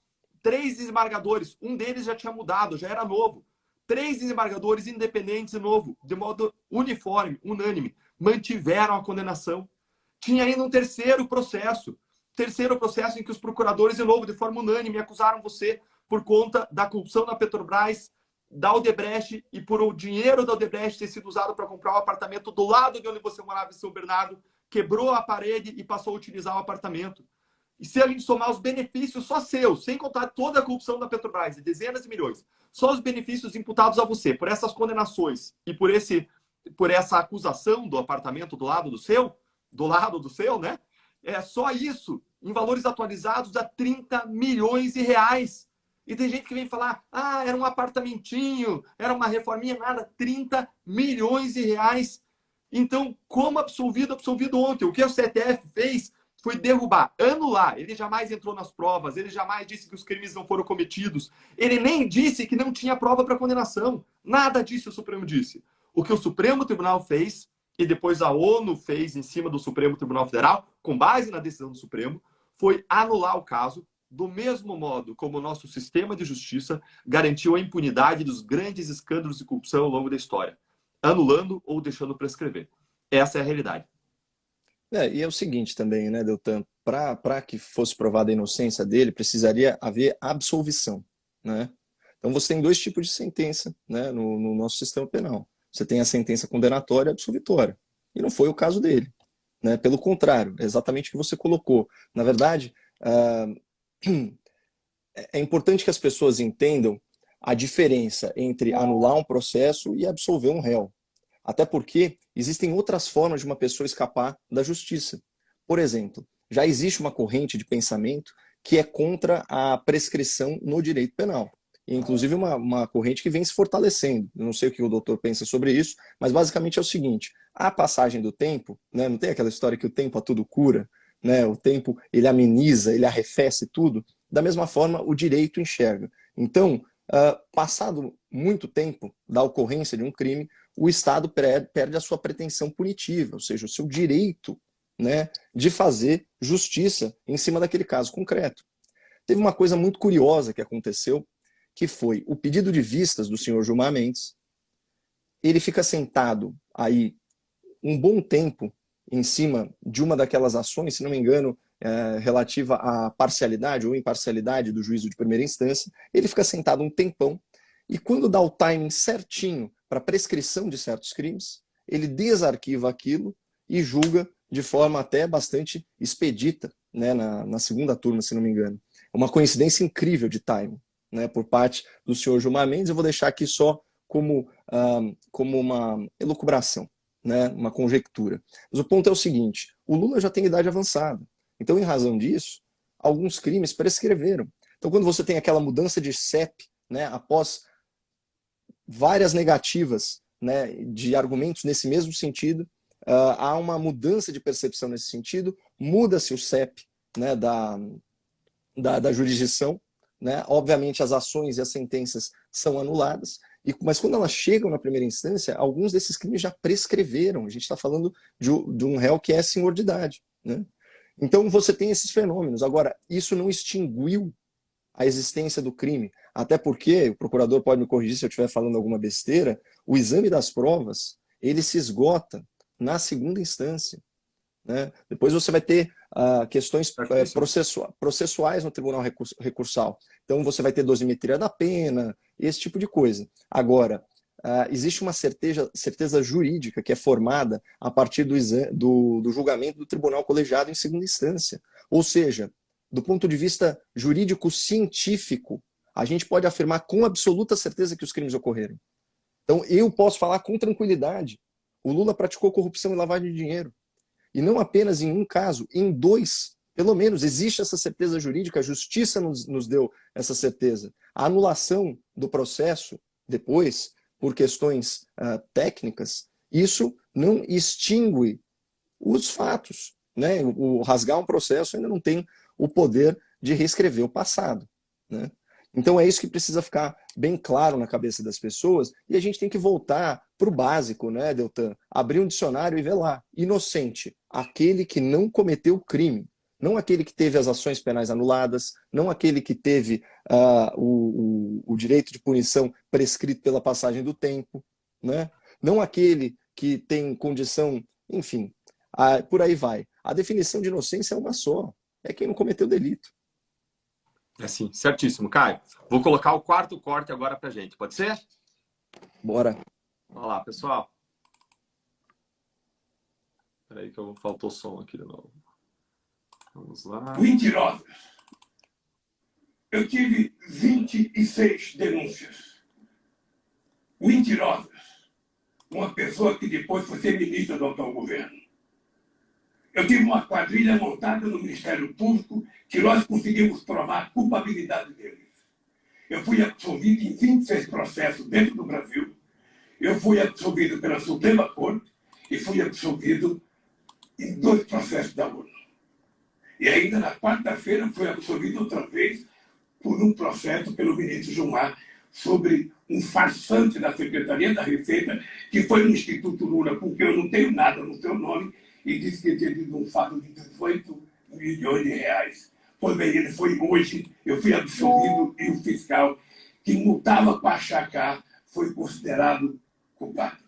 3 desembargadores, um deles já tinha mudado, já era novo. 3 desembargadores independentes de novo, de modo uniforme, unânime, mantiveram a condenação. Tinha ainda um terceiro processo em que os procuradores, de novo, de forma unânime, acusaram você por conta da corrupção na Petrobras, da Odebrecht, e por o dinheiro da Odebrecht ter sido usado para comprar um apartamento do lado de onde você morava em São Bernardo, quebrou a parede e passou a utilizar o apartamento. E se a gente somar os benefícios só seus, sem contar toda a corrupção da Petrobras, de dezenas de milhões, só os benefícios imputados a você por essas condenações e por essa acusação do apartamento do lado do seu, né? É só isso, em valores atualizados, dá 30 milhões de reais. E tem gente que vem falar, era um apartamentinho, era uma reforminha, nada, 30 milhões de reais. Então, como absolvido ontem. O que o STF fez foi derrubar, anular. Ele jamais entrou nas provas, ele jamais disse que os crimes não foram cometidos, ele nem disse que não tinha prova para condenação. Nada disso o Supremo disse. O que o Supremo Tribunal fez, e depois a ONU fez em cima do Supremo Tribunal Federal, com base na decisão do Supremo, foi anular o caso, do mesmo modo como o nosso sistema de justiça garantiu a impunidade dos grandes escândalos de corrupção ao longo da história, anulando ou deixando prescrever. Essa é a realidade. E é o seguinte também, né, Deltan? Para que fosse provada a inocência dele, precisaria haver absolvição, né? Então você tem 2 tipos de sentença, né, no nosso sistema penal. Você tem a sentença condenatória e absolvitória. E não foi o caso dele, né? Pelo contrário, é exatamente o que você colocou. Na verdade, é importante que as pessoas entendam a diferença entre anular um processo e absolver um réu. Até porque existem outras formas de uma pessoa escapar da justiça. Por exemplo, já existe uma corrente de pensamento que é contra a prescrição no direito penal. E, inclusive uma corrente que vem se fortalecendo. Eu não sei o que o doutor pensa sobre isso, mas basicamente é o seguinte, a passagem do tempo, né, não tem aquela história que o tempo a tudo cura, né, o tempo ele ameniza, ele arrefece tudo, da mesma forma o direito enxerga. Então, passado muito tempo da ocorrência de um crime, o Estado perde a sua pretensão punitiva, ou seja, o seu direito, né, de fazer justiça em cima daquele caso concreto. Teve uma coisa muito curiosa que aconteceu, que foi o pedido de vistas do senhor Gilmar Mendes. Ele fica sentado aí um bom tempo em cima de uma daquelas ações, se não me engano, relativa à parcialidade ou imparcialidade do juízo de primeira instância. Ele fica sentado um tempão e quando dá o timing certinho para prescrição de certos crimes, ele desarquiva aquilo e julga de forma até bastante expedita, né, na segunda turma, se não me engano. É uma coincidência incrível de timing, né, por parte do senhor Gilmar Mendes. Eu vou deixar aqui só como uma elucubração, né, uma conjectura. Mas o ponto é o seguinte, o Lula já tem idade avançada. Então, em razão disso, alguns crimes prescreveram. Então, quando você tem aquela mudança de CEP, né, após várias negativas, né, de argumentos nesse mesmo sentido, há uma mudança de percepção nesse sentido, muda-se o CEP, né, da jurisdição, né? Obviamente as ações e as sentenças são anuladas, mas quando elas chegam na primeira instância, alguns desses crimes já prescreveram. A gente está falando de um réu que é senhor de idade, né? Então você tem esses fenômenos. Agora, isso não extinguiu a existência do crime, até porque, o procurador pode me corrigir se eu estiver falando alguma besteira, o exame das provas, ele se esgota na segunda instância, né? Depois você vai ter questões processuais no tribunal recursal. Então, você vai ter dosimetria da pena, esse tipo de coisa. Agora, existe uma certeza jurídica que é formada a partir do julgamento do tribunal colegiado em segunda instância. Ou seja, do ponto de vista jurídico-científico, a gente pode afirmar com absoluta certeza que os crimes ocorreram. Então, eu posso falar com tranquilidade. O Lula praticou corrupção e lavagem de dinheiro. E não apenas em um caso, em 2. Pelo menos existe essa certeza jurídica, a justiça nos deu essa certeza. A anulação do processo, depois, por questões técnicas, isso não extingue os fatos. Né? O rasgar um processo ainda não tem o poder de reescrever o passado. Né? Então é isso que precisa ficar bem claro na cabeça das pessoas, e a gente tem que voltar para o básico, né, Deltan? Abrir um dicionário e ver lá. Inocente, aquele que não cometeu o crime. Não aquele que teve as ações penais anuladas, não aquele que teve o direito de punição prescrito pela passagem do tempo, né? Não aquele que tem condição, enfim, por aí vai. A definição de inocência é uma só, é quem não cometeu delito. É sim, certíssimo. Caio, vou colocar o quarto corte agora pra gente, pode ser? Bora. Vamos lá, pessoal. Espera aí que faltou o som aqui de novo. Vamos lá. Mentirosos. Eu tive 26 denúncias. Mentirosas. Uma pessoa que depois foi ser ministra do atual governo. Eu tive uma quadrilha montada no Ministério Público que nós conseguimos provar a culpabilidade deles. Eu fui absolvido em 26 processos dentro do Brasil. Eu fui absolvido pela Suprema Corte e fui absolvido em 2 processos da ONU. E ainda na quarta-feira fui absolvido outra vez por um processo pelo ministro Gilmar sobre um farsante da Secretaria da Receita que foi no Instituto Lula, porque eu não tenho nada no seu nome, e disse que tinha tido um fato de 18 milhões de reais. Pois bem, ele foi hoje, eu fui absolvido e o fiscal que multava para achacar foi considerado culpado.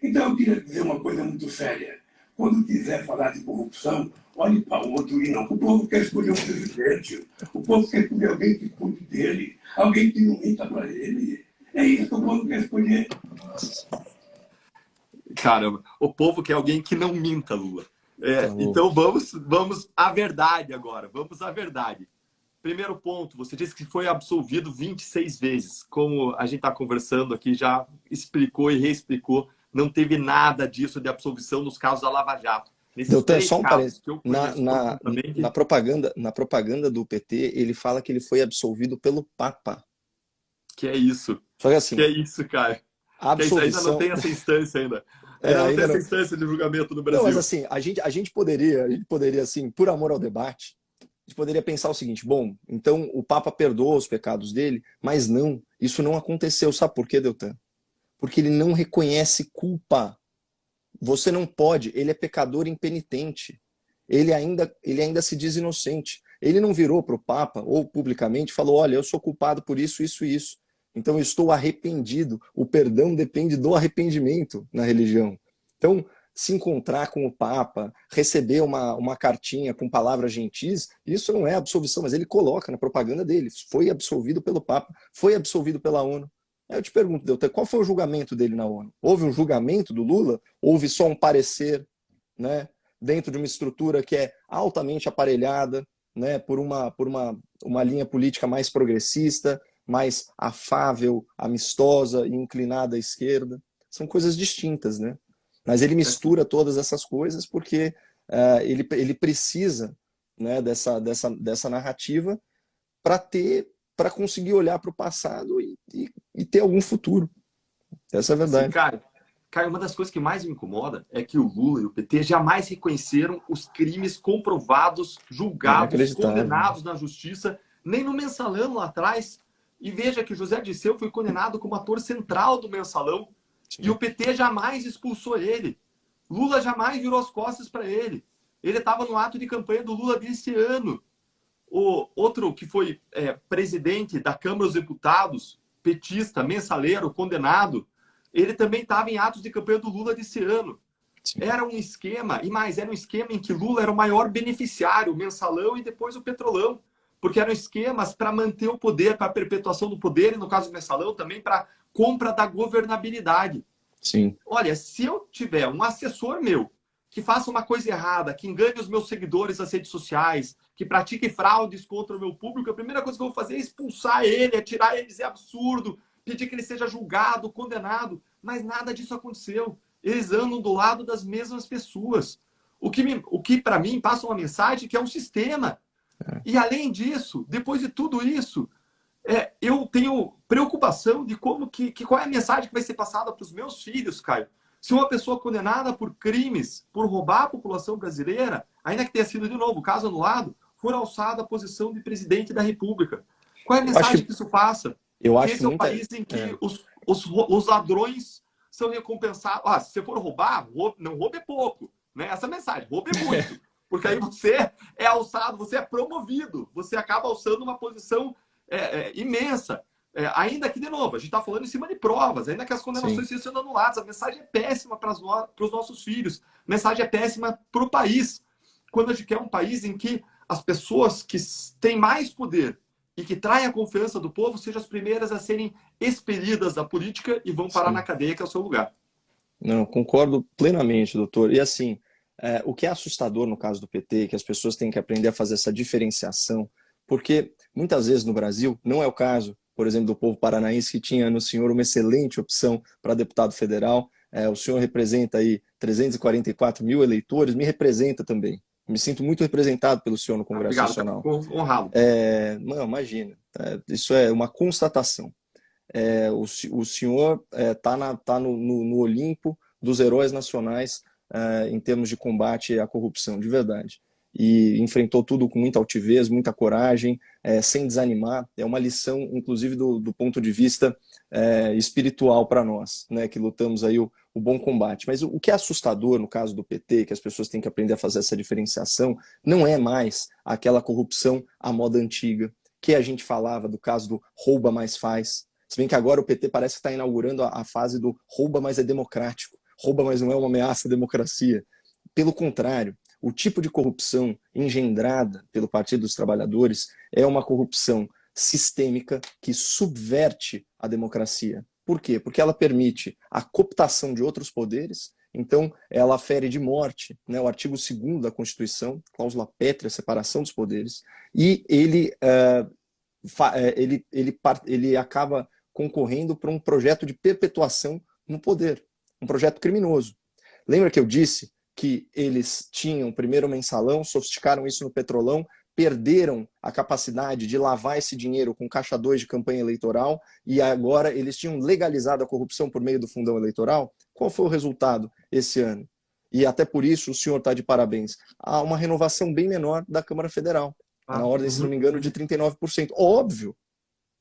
Então eu queria dizer uma coisa muito séria. Quando quiser falar de corrupção, olhe para o outro e não. O povo quer escolher um presidente. O povo quer escolher alguém que cuide dele, alguém que não minta para ele. É isso que o povo quer escolher. Caramba, o povo quer alguém que não minta, Lula. Então vamos à verdade agora. Vamos à verdade. Primeiro ponto, você disse que foi absolvido 26 vezes. Como a gente está conversando aqui, já explicou e reexplicou, não teve nada disso de absolvição nos casos da Lava Jato. Deltan, só um parênteses. Na propaganda do PT, ele fala que ele foi absolvido pelo Papa. Que é isso? Só que assim... Que é isso, cara? Absolvição... Ainda não tem essa instância ainda. Ainda não tem essa instância de julgamento no Brasil. Não, mas assim, a gente poderia, assim, por amor ao debate, a gente poderia pensar o seguinte: bom, então o Papa perdoa os pecados dele, mas não, isso não aconteceu. Sabe por quê, Deltan? Porque ele não reconhece culpa. Você não pode, ele é pecador impenitente. Ele ainda se diz inocente. Ele não virou para o Papa, ou publicamente, falou: olha, eu sou culpado por isso, isso e isso. Então eu estou arrependido. O perdão depende do arrependimento na religião. Então, se encontrar com o Papa, receber uma cartinha com palavras gentis, isso não é absolvição, mas ele coloca na propaganda dele: foi absolvido pelo Papa, foi absolvido pela ONU. Aí eu te pergunto, Deltan, qual foi o julgamento dele na ONU? Houve um julgamento do Lula? Houve só um parecer, né, dentro de uma estrutura que é altamente aparelhada, né, por uma linha política mais progressista, mais afável, amistosa e inclinada à esquerda? São coisas distintas, né? Mas ele mistura todas essas coisas porque ele precisa, né, dessa narrativa para conseguir olhar para o passado e ter algum futuro. Essa é a verdade. Sim, Caio, uma das coisas que mais me incomoda é que o Lula e o PT jamais reconheceram os crimes comprovados, julgados, condenados na justiça, nem no Mensalão lá atrás. E veja que José Dirceu foi condenado como ator central do Mensalão. Sim. E o PT jamais expulsou ele. Lula jamais virou as costas para ele. Ele estava no ato de campanha do Lula desse ano. O outro que foi presidente da Câmara dos Deputados, petista, mensaleiro, condenado, ele também estava em atos de campanha do Lula desse ano. Sim. Era um esquema, e mais, era um esquema em que Lula era o maior beneficiário, o mensalão e depois o petrolão. Porque eram esquemas para manter o poder, para a perpetuação do poder, e no caso do mensalão também para compra da governabilidade. Sim. Olha, se eu tiver um assessor meu que faça uma coisa errada, que engane os meus seguidores nas redes sociais, que pratique fraudes contra o meu público, a primeira coisa que eu vou fazer é expulsar ele, é tirar ele, dizer absurdo, pedir que ele seja julgado, condenado. Mas nada disso aconteceu. Eles andam do lado das mesmas pessoas. O que para mim passa uma mensagem que é um sistema. E além disso, depois de tudo isso, eu tenho preocupação de qual é a mensagem que vai ser passada para os meus filhos, Caio. Se uma pessoa condenada por crimes, por roubar a população brasileira, ainda que tenha sido, de novo, caso anulado, for alçada à posição de presidente da República. Qual é a mensagem que isso passa? Eu que acho esse é um país em que os ladrões são recompensados. Se você for roubar, não roube pouco. Né? Essa mensagem, roube muito. Porque aí você é alçado, você é promovido, você acaba alçando uma posição imensa. Ainda que, de novo, a gente está falando em cima de provas, ainda que as condenações estejam sendo anuladas, a mensagem é péssima para os nossos filhos, a mensagem é péssima para o país. Quando a gente quer um país em que as pessoas que têm mais poder e que traem a confiança do povo sejam as primeiras a serem expelidas da política e vão parar na cadeia, que é o seu lugar. Não, concordo plenamente, doutor. E assim, o que é assustador no caso do PT, que as pessoas têm que aprender a fazer essa diferenciação, porque muitas vezes no Brasil, não é o caso, por exemplo, do povo paranaense, que tinha no senhor uma excelente opção para deputado federal. O senhor representa aí 344 mil eleitores, me representa também. Me sinto muito representado pelo senhor no Congresso Nacional. Obrigado, honrado. Não, imagina, isso é uma constatação. O senhor está no Olimpo dos heróis nacionais em termos de combate à corrupção, de verdade. E enfrentou tudo com muita altivez, muita coragem, sem desanimar. É uma lição, inclusive, do ponto de vista espiritual para nós, né, que lutamos aí o bom combate. Mas o que é assustador no caso do PT, que as pessoas têm que aprender a fazer essa diferenciação, não é mais aquela corrupção à moda antiga, que a gente falava do caso do rouba mais faz. Se bem que agora o PT parece que está inaugurando a fase do rouba mais é democrático, rouba mais não é uma ameaça à democracia. Pelo contrário, o tipo de corrupção engendrada pelo Partido dos Trabalhadores é uma corrupção sistêmica que subverte a democracia. Por quê? Porque ela permite a cooptação de outros poderes, então ela fere de morte, né, o artigo 2º da Constituição, cláusula pétrea, separação dos poderes, e ele acaba concorrendo para um projeto de perpetuação no poder, um projeto criminoso. Lembra que eu disse que eles tinham primeiro o mensalão, sofisticaram isso no petrolão, perderam a capacidade de lavar esse dinheiro com caixa 2 de campanha eleitoral e agora eles tinham legalizado a corrupção por meio do fundão eleitoral? Qual foi o resultado esse ano? E até por isso o senhor está de parabéns. Há uma renovação bem menor da Câmara Federal, na ordem, se não me engano, de 39%.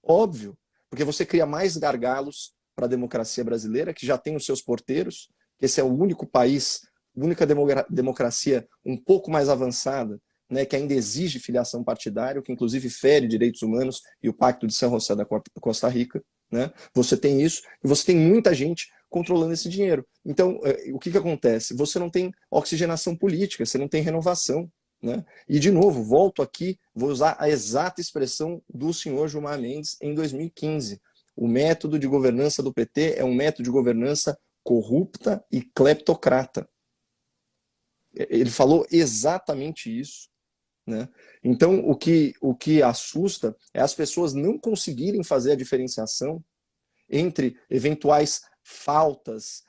Óbvio, porque você cria mais gargalos para a democracia brasileira, que já tem os seus porteiros, que esse é o único país, única democracia um pouco mais avançada, né, que ainda exige filiação partidária, que inclusive fere direitos humanos e o Pacto de São José da Costa Rica. Né? Você tem isso e você tem muita gente controlando esse dinheiro. Então, o que acontece? Você não tem oxigenação política, você não tem renovação. Né? E, de novo, volto aqui, vou usar a exata expressão do senhor Gilmar Mendes em 2015. O método de governança do PT é um método de governança corrupta e cleptocrata. Ele falou exatamente isso. Né? Então, o que assusta é as pessoas não conseguirem fazer a diferenciação entre eventuais faltas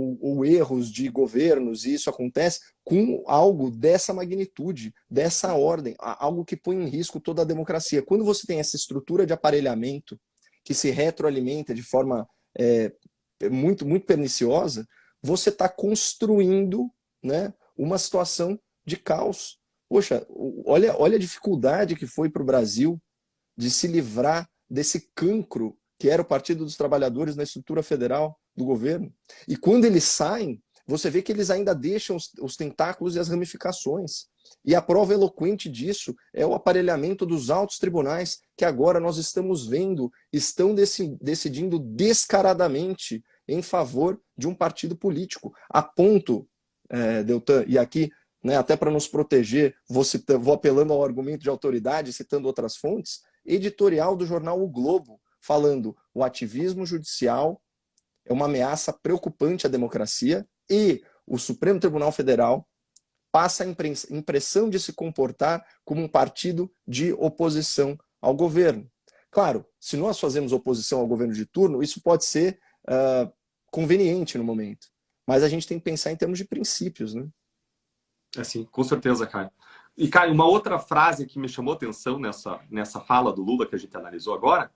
ou erros de governos, e isso acontece com algo dessa magnitude, dessa ordem, algo que põe em risco toda a democracia. Quando você tem essa estrutura de aparelhamento que se retroalimenta de forma muito, muito perniciosa, você está construindo, né, uma situação de caos. Poxa, olha a dificuldade que foi para o Brasil de se livrar desse cancro que era o Partido dos Trabalhadores na estrutura federal do governo. E quando eles saem, você vê que eles ainda deixam os tentáculos e as ramificações. E a prova eloquente disso é o aparelhamento dos altos tribunais, que agora nós estamos vendo, estão decidindo descaradamente em favor de um partido político. A ponto, Deltan, e aqui, né, até para nos proteger, vou apelando ao argumento de autoridade, citando outras fontes, editorial do jornal O Globo, falando: o ativismo judicial é uma ameaça preocupante à democracia e o Supremo Tribunal Federal passa a impressão de se comportar como um partido de oposição ao governo. Claro, se nós fazemos oposição ao governo de turno, isso pode ser conveniente no momento, mas a gente tem que pensar em termos de princípios, né? Assim, com certeza, Caio. E, Caio, uma outra frase que me chamou atenção nessa fala do Lula que a gente analisou agora,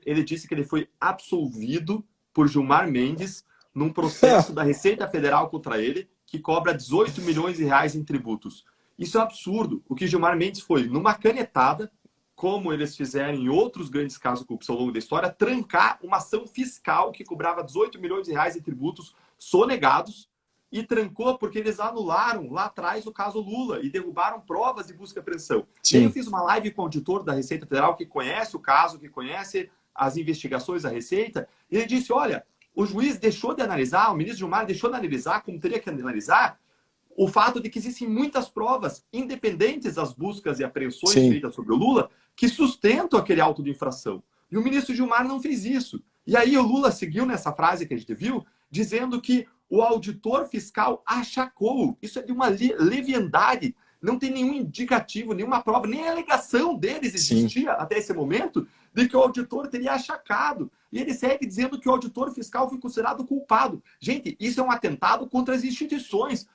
ele disse que ele foi absolvido por Gilmar Mendes num processo da Receita Federal contra ele, que cobra 18 milhões de reais em tributos. Isso é um absurdo. O que Gilmar Mendes foi, numa canetada, como eles fizeram em outros grandes casos de corrupção ao longo da história, trancar uma ação fiscal que cobrava 18 milhões de reais em tributos sonegados, e trancou porque eles anularam lá atrás o caso Lula e derrubaram provas de busca e apreensão. E aí eu fiz uma live com o auditor da Receita Federal que conhece o caso, que conhece as investigações da Receita, e ele disse: olha, o juiz deixou de analisar, o ministro Gilmar deixou de analisar, como teria que analisar, o fato de que existem muitas provas independentes das buscas e apreensões feitas sobre o Lula que sustentam aquele auto de infração. E o ministro Gilmar não fez isso. E aí o Lula seguiu nessa frase que a gente viu, dizendo que o auditor fiscal achacou. Isso é de uma leviandade. Não tem nenhum indicativo, nenhuma prova, nem a alegação deles existia até esse momento de que o auditor teria achacado. E ele segue dizendo que o auditor fiscal foi considerado culpado. Gente, isso é um atentado contra as instituições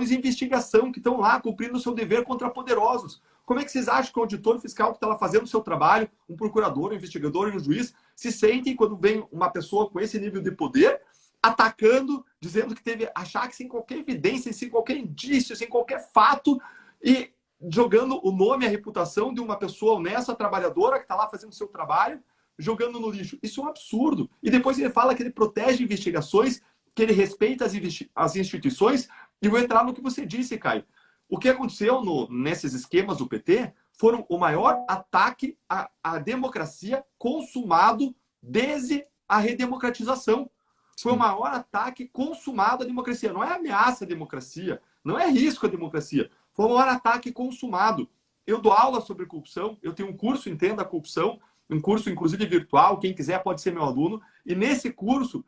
de investigação que estão lá cumprindo o seu dever contra poderosos. Como é que vocês acham que o auditor fiscal que está lá fazendo o seu trabalho, um procurador, um investigador e um juiz, se sentem quando vem uma pessoa com esse nível de poder atacando, dizendo que teve achaque sem qualquer evidência, sem qualquer indício, sem qualquer fato, e jogando o nome e a reputação de uma pessoa honesta, trabalhadora, que está lá fazendo o seu trabalho, jogando no lixo? Isso é um absurdo. E depois ele fala que ele protege investigações, que ele respeita as instituições, e vou entrar no que você disse, Caio. O que aconteceu nesses esquemas do PT foram o maior ataque à democracia consumado desde a redemocratização. Foi o maior ataque consumado à democracia. Não é ameaça à democracia, não é risco à democracia. Foi o maior ataque consumado. Eu dou aula sobre corrupção, eu tenho um curso Entenda a Corrupção, um curso inclusive virtual, quem quiser pode ser meu aluno, e nesse curso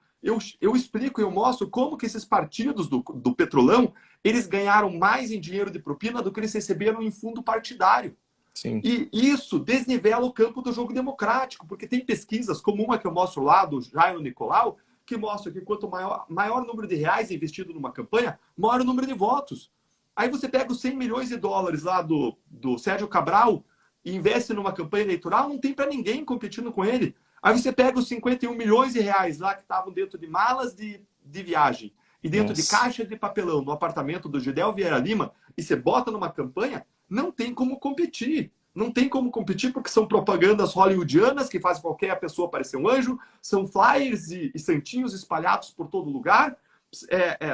eu explico, eu mostro como que esses partidos do Petrolão, eles ganharam mais em dinheiro de propina do que eles receberam em fundo partidário. Sim. E isso desnivela o campo do jogo democrático, porque tem pesquisas, como uma que eu mostro lá, do Jairo Nicolau, que mostra que quanto maior número de reais investido numa campanha, maior o número de votos. Aí você pega os 100 milhões de dólares lá do Sérgio Cabral e investe numa campanha eleitoral, não tem para ninguém competindo com ele. Aí você pega os 51 milhões de reais lá que estavam dentro de malas de viagem e dentro de caixa de papelão no apartamento do Gidel Vieira Lima e você bota numa campanha, não tem como competir. Não tem como competir porque são propagandas hollywoodianas que fazem qualquer pessoa parecer um anjo, são flyers e santinhos espalhados por todo lugar,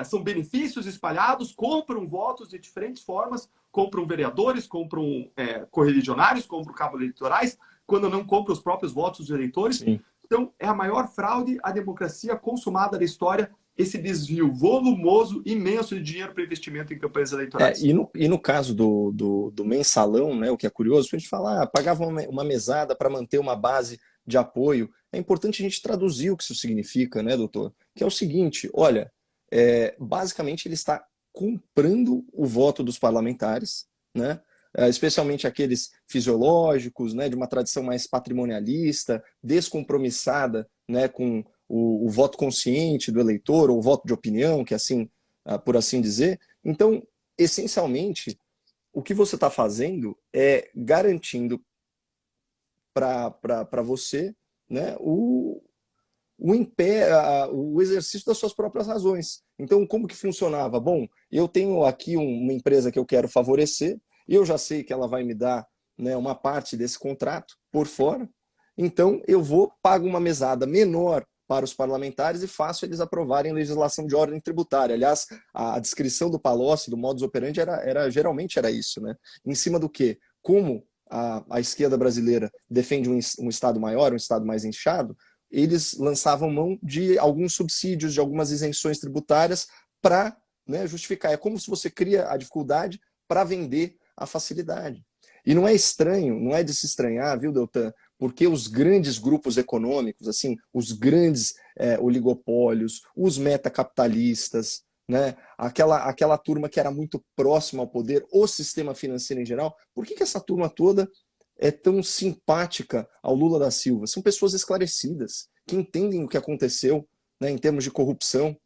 são benefícios espalhados, compram votos de diferentes formas, compram vereadores, compram correligionários, compram cabos eleitorais, quando não compram os próprios votos dos eleitores. Sim. Então, é a maior fraude à democracia consumada da história, esse desvio volumoso, imenso de dinheiro para investimento em campanhas eleitorais. E no caso do mensalão, né, o que é curioso, a gente fala, pagava uma mesada para manter uma base de apoio. É importante a gente traduzir o que isso significa, né, doutor? Que é o seguinte, olha, basicamente ele está comprando o voto dos parlamentares, né? Especialmente aqueles fisiológicos, né, de uma tradição mais patrimonialista, descompromissada, né, com o voto consciente do eleitor, ou o voto de opinião, que assim, por assim dizer. Então, essencialmente, o que você está fazendo é garantindo para você, né, o exercício das suas próprias razões. Então, como que funcionava? Bom, eu tenho aqui uma empresa que eu quero favorecer, eu já sei que ela vai me dar, né, uma parte desse contrato por fora, então eu pago uma mesada menor para os parlamentares e faço eles aprovarem legislação de ordem tributária. Aliás, a descrição do Palocci, do modus operandi, geralmente era isso, né? Em cima do quê? Como a esquerda brasileira defende um Estado maior, um Estado mais inchado, eles lançavam mão de alguns subsídios, de algumas isenções tributárias para, né, justificar. É como se você cria a dificuldade para vender a facilidade. E não é estranho, não é de se estranhar, viu, Deltan? Porque os grandes grupos econômicos, assim, os grandes oligopólios, os metacapitalistas, né, aquela turma que era muito próxima ao poder, o sistema financeiro em geral, por que essa turma toda é tão simpática ao Lula da Silva? São pessoas esclarecidas, que entendem o que aconteceu, né, em termos de corrupção,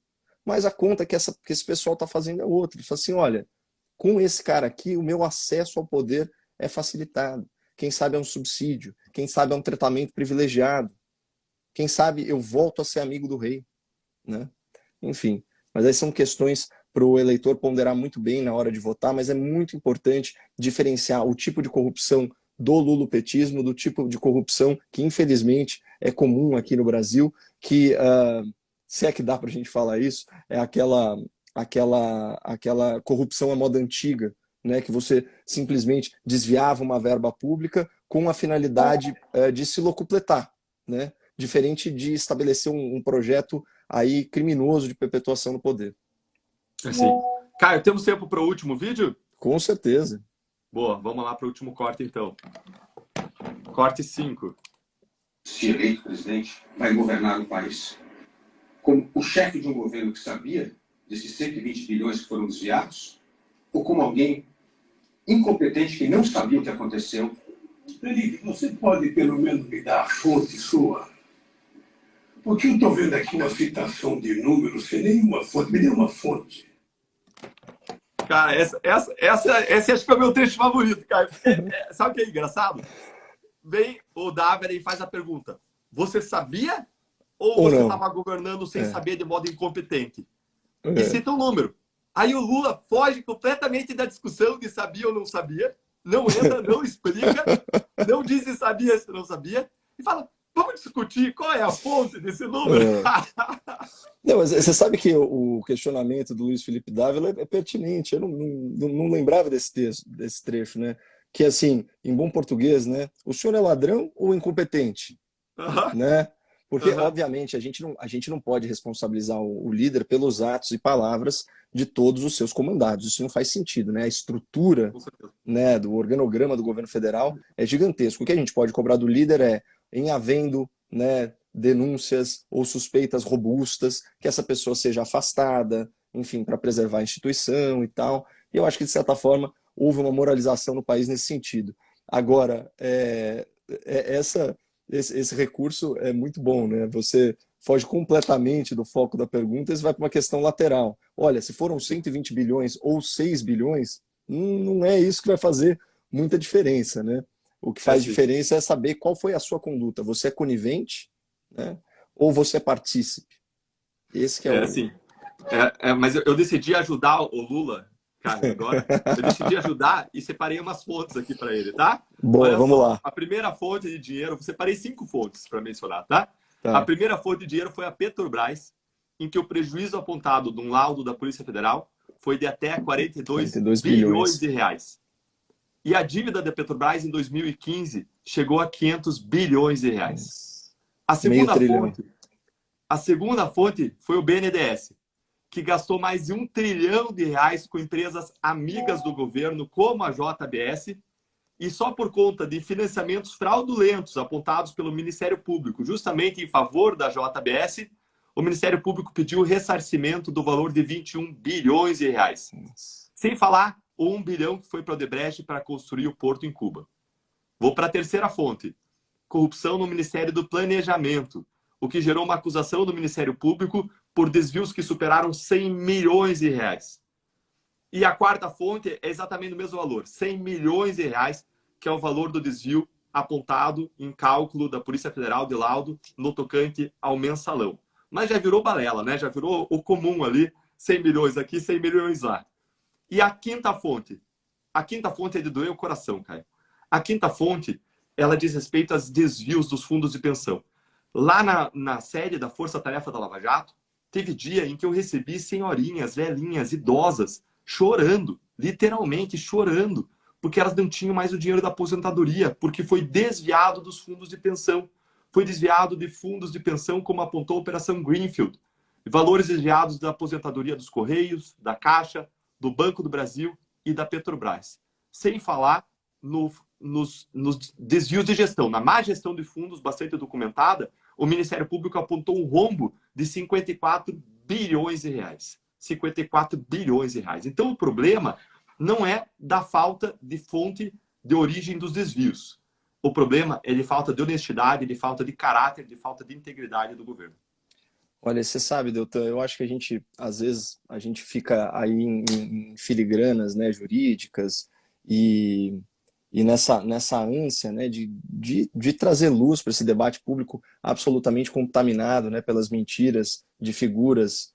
mas a conta que esse pessoal está fazendo é outra. Ele fala assim, olha, com esse cara aqui, o meu acesso ao poder é facilitado. Quem sabe é um subsídio, quem sabe é um tratamento privilegiado, quem sabe eu volto a ser amigo do rei, né? Enfim, mas aí são questões para o eleitor ponderar muito bem na hora de votar, mas é muito importante diferenciar o tipo de corrupção do lulopetismo do tipo de corrupção que infelizmente é comum aqui no Brasil, que, se é que dá para a gente falar isso, é aquela corrupção à moda antiga, né, que você simplesmente desviava uma verba pública com a finalidade de se locupletar, né, diferente de estabelecer um projeto aí criminoso de perpetuação no poder. Assim. Caio, temos tempo para o último vídeo? Com certeza. Boa, vamos lá para o último corte então. Corte 5. Se eleito presidente, vai governar o país como o chefe de um governo que sabia desses 120 bilhões que foram desviados, ou como alguém incompetente que não sabia o que aconteceu? Felipe, você pode pelo menos me dar a fonte sua? Porque eu estou vendo aqui uma citação de números sem nenhuma fonte. Me dê uma fonte. Cara, esse acho que é o meu trecho favorito, cara. Sabe o que é engraçado? Vem o Dávila e faz a pergunta. Você sabia ou você estava governando sem saber de modo incompetente? E cita um número. Aí o Lula foge completamente da discussão de sabia ou não sabia. Não entra, não explica. Não diz se sabia, se não sabia. E fala, vamos discutir qual é a fonte desse número. Não, mas você sabe que o questionamento do Luiz Felipe Dávila é pertinente. Eu não lembrava desse trecho, né? Que assim, em bom português, né? O senhor é ladrão ou incompetente? Né? Porque, obviamente, a gente não pode responsabilizar o líder pelos atos e palavras de todos os seus comandados. Isso não faz sentido, né? A estrutura, né, do organograma do governo federal é gigantesco. O que a gente pode cobrar do líder é, em havendo, né, denúncias ou suspeitas robustas, que essa pessoa seja afastada, enfim, para preservar a instituição e tal. E eu acho que, de certa forma, houve uma moralização no país nesse sentido. Agora, esse recurso é muito bom, né? Você foge completamente do foco da pergunta e vai para uma questão lateral. Olha, se foram 120 bilhões ou 6 bilhões, não é isso que vai fazer muita diferença, né? O que faz diferença é saber qual foi a sua conduta. Você é conivente, né? Ou você é partícipe? Esse que é o... Assim, mas eu decidi ajudar o Lula, cara, agora. Eu decidi ajudar e separei umas fontes aqui para ele, tá? Boa, vamos lá. A primeira fonte de dinheiro, eu separei 5 fontes para mencionar, tá? A primeira fonte de dinheiro foi a Petrobras, em que o prejuízo apontado de um laudo da Polícia Federal foi de até 42 bilhões de reais. E a dívida da Petrobras em 2015 chegou a 500 bilhões de reais. A segunda fonte foi o BNDES, que gastou mais de 1 trilhão de reais com empresas amigas do governo, como a JBS, e só por conta de financiamentos fraudulentos apontados pelo Ministério Público, justamente em favor da JBS, o Ministério Público pediu ressarcimento do valor de 21 bilhões de reais. Sem falar o 1 bilhão que foi para o Odebrecht para construir o porto em Cuba. Vou para a terceira fonte. Corrupção no Ministério do Planejamento, o que gerou uma acusação do Ministério Público por desvios que superaram 100 milhões de reais. E a quarta fonte é exatamente o mesmo valor, 100 milhões de reais, que é o valor do desvio apontado em cálculo da Polícia Federal de laudo no tocante ao mensalão. Mas já virou balela, né? Já virou o comum ali, 100 milhões aqui, 100 milhões lá. E a quinta fonte é de doer o coração, Caio. A quinta fonte, ela diz respeito aos desvios dos fundos de pensão. Lá na sede da Força Tarefa da Lava Jato, teve dia em que eu recebi senhorinhas, velhinhas, idosas, chorando, literalmente chorando, porque elas não tinham mais o dinheiro da aposentadoria, porque foi desviado dos fundos de pensão. foi desviado de fundos de pensão, como apontou a Operação Greenfield, valores desviados da aposentadoria dos Correios, da Caixa, do Banco do Brasil e da Petrobras. Sem falar nos desvios de gestão. Na má gestão de fundos, bastante documentada, o Ministério Público apontou um rombo de 54 bilhões de reais. 54 bilhões de reais. Então, o problema não é da falta de fonte de origem dos desvios. O problema é de falta de honestidade, de falta de caráter, de falta de integridade do governo. Olha, você sabe, Deltan, eu acho que a gente, às vezes, a gente fica aí em filigranas, né, jurídicas e nessa ânsia, né, de trazer luz para esse debate público absolutamente contaminado, né, pelas mentiras de figuras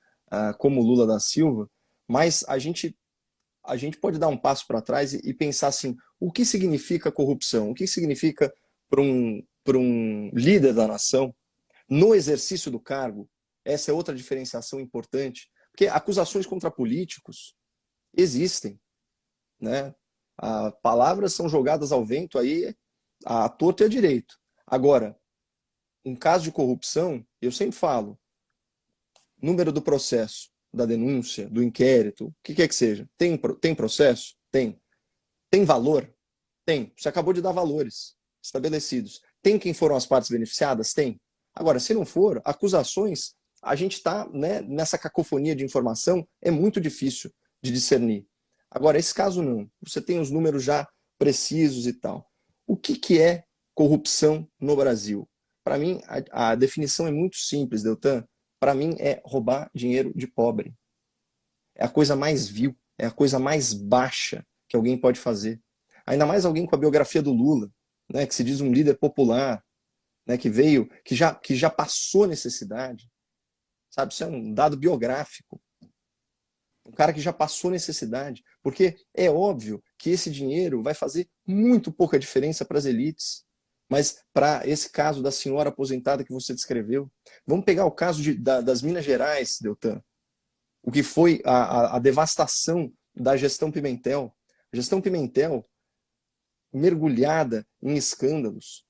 como Lula da Silva, mas a gente pode dar um passo para trás e pensar assim, o que significa corrupção? O que significa para um líder da nação, no exercício do cargo? Essa é outra diferenciação importante, porque acusações contra políticos existem, né? Palavras são jogadas ao vento aí à torto e à direito. Agora, um caso de corrupção, eu sempre falo, número do processo, da denúncia, do inquérito, o que quer que seja. Tem processo? Tem. Tem valor? Tem. Você acabou de dar valores estabelecidos. Tem quem foram as partes beneficiadas? Tem. Agora, se não for, acusações, a gente está, né, nessa cacofonia de informação, é muito difícil de discernir. Agora, esse caso não. Você tem os números já precisos e tal. O que é corrupção no Brasil? Para mim, a definição é muito simples, Deltan. Para mim, é roubar dinheiro de pobre. É a coisa mais vil, é a coisa mais baixa que alguém pode fazer. Ainda mais alguém com a biografia do Lula, né, que se diz um líder popular, né, que veio, que já passou necessidade. Sabe, isso é um dado biográfico. Um cara que já passou necessidade. Porque é óbvio que esse dinheiro vai fazer muito pouca diferença para as elites. Mas para esse caso da senhora aposentada que você descreveu, vamos pegar o caso das Minas Gerais, Deltan. O que foi a devastação da gestão Pimentel. A gestão Pimentel, mergulhada em escândalos,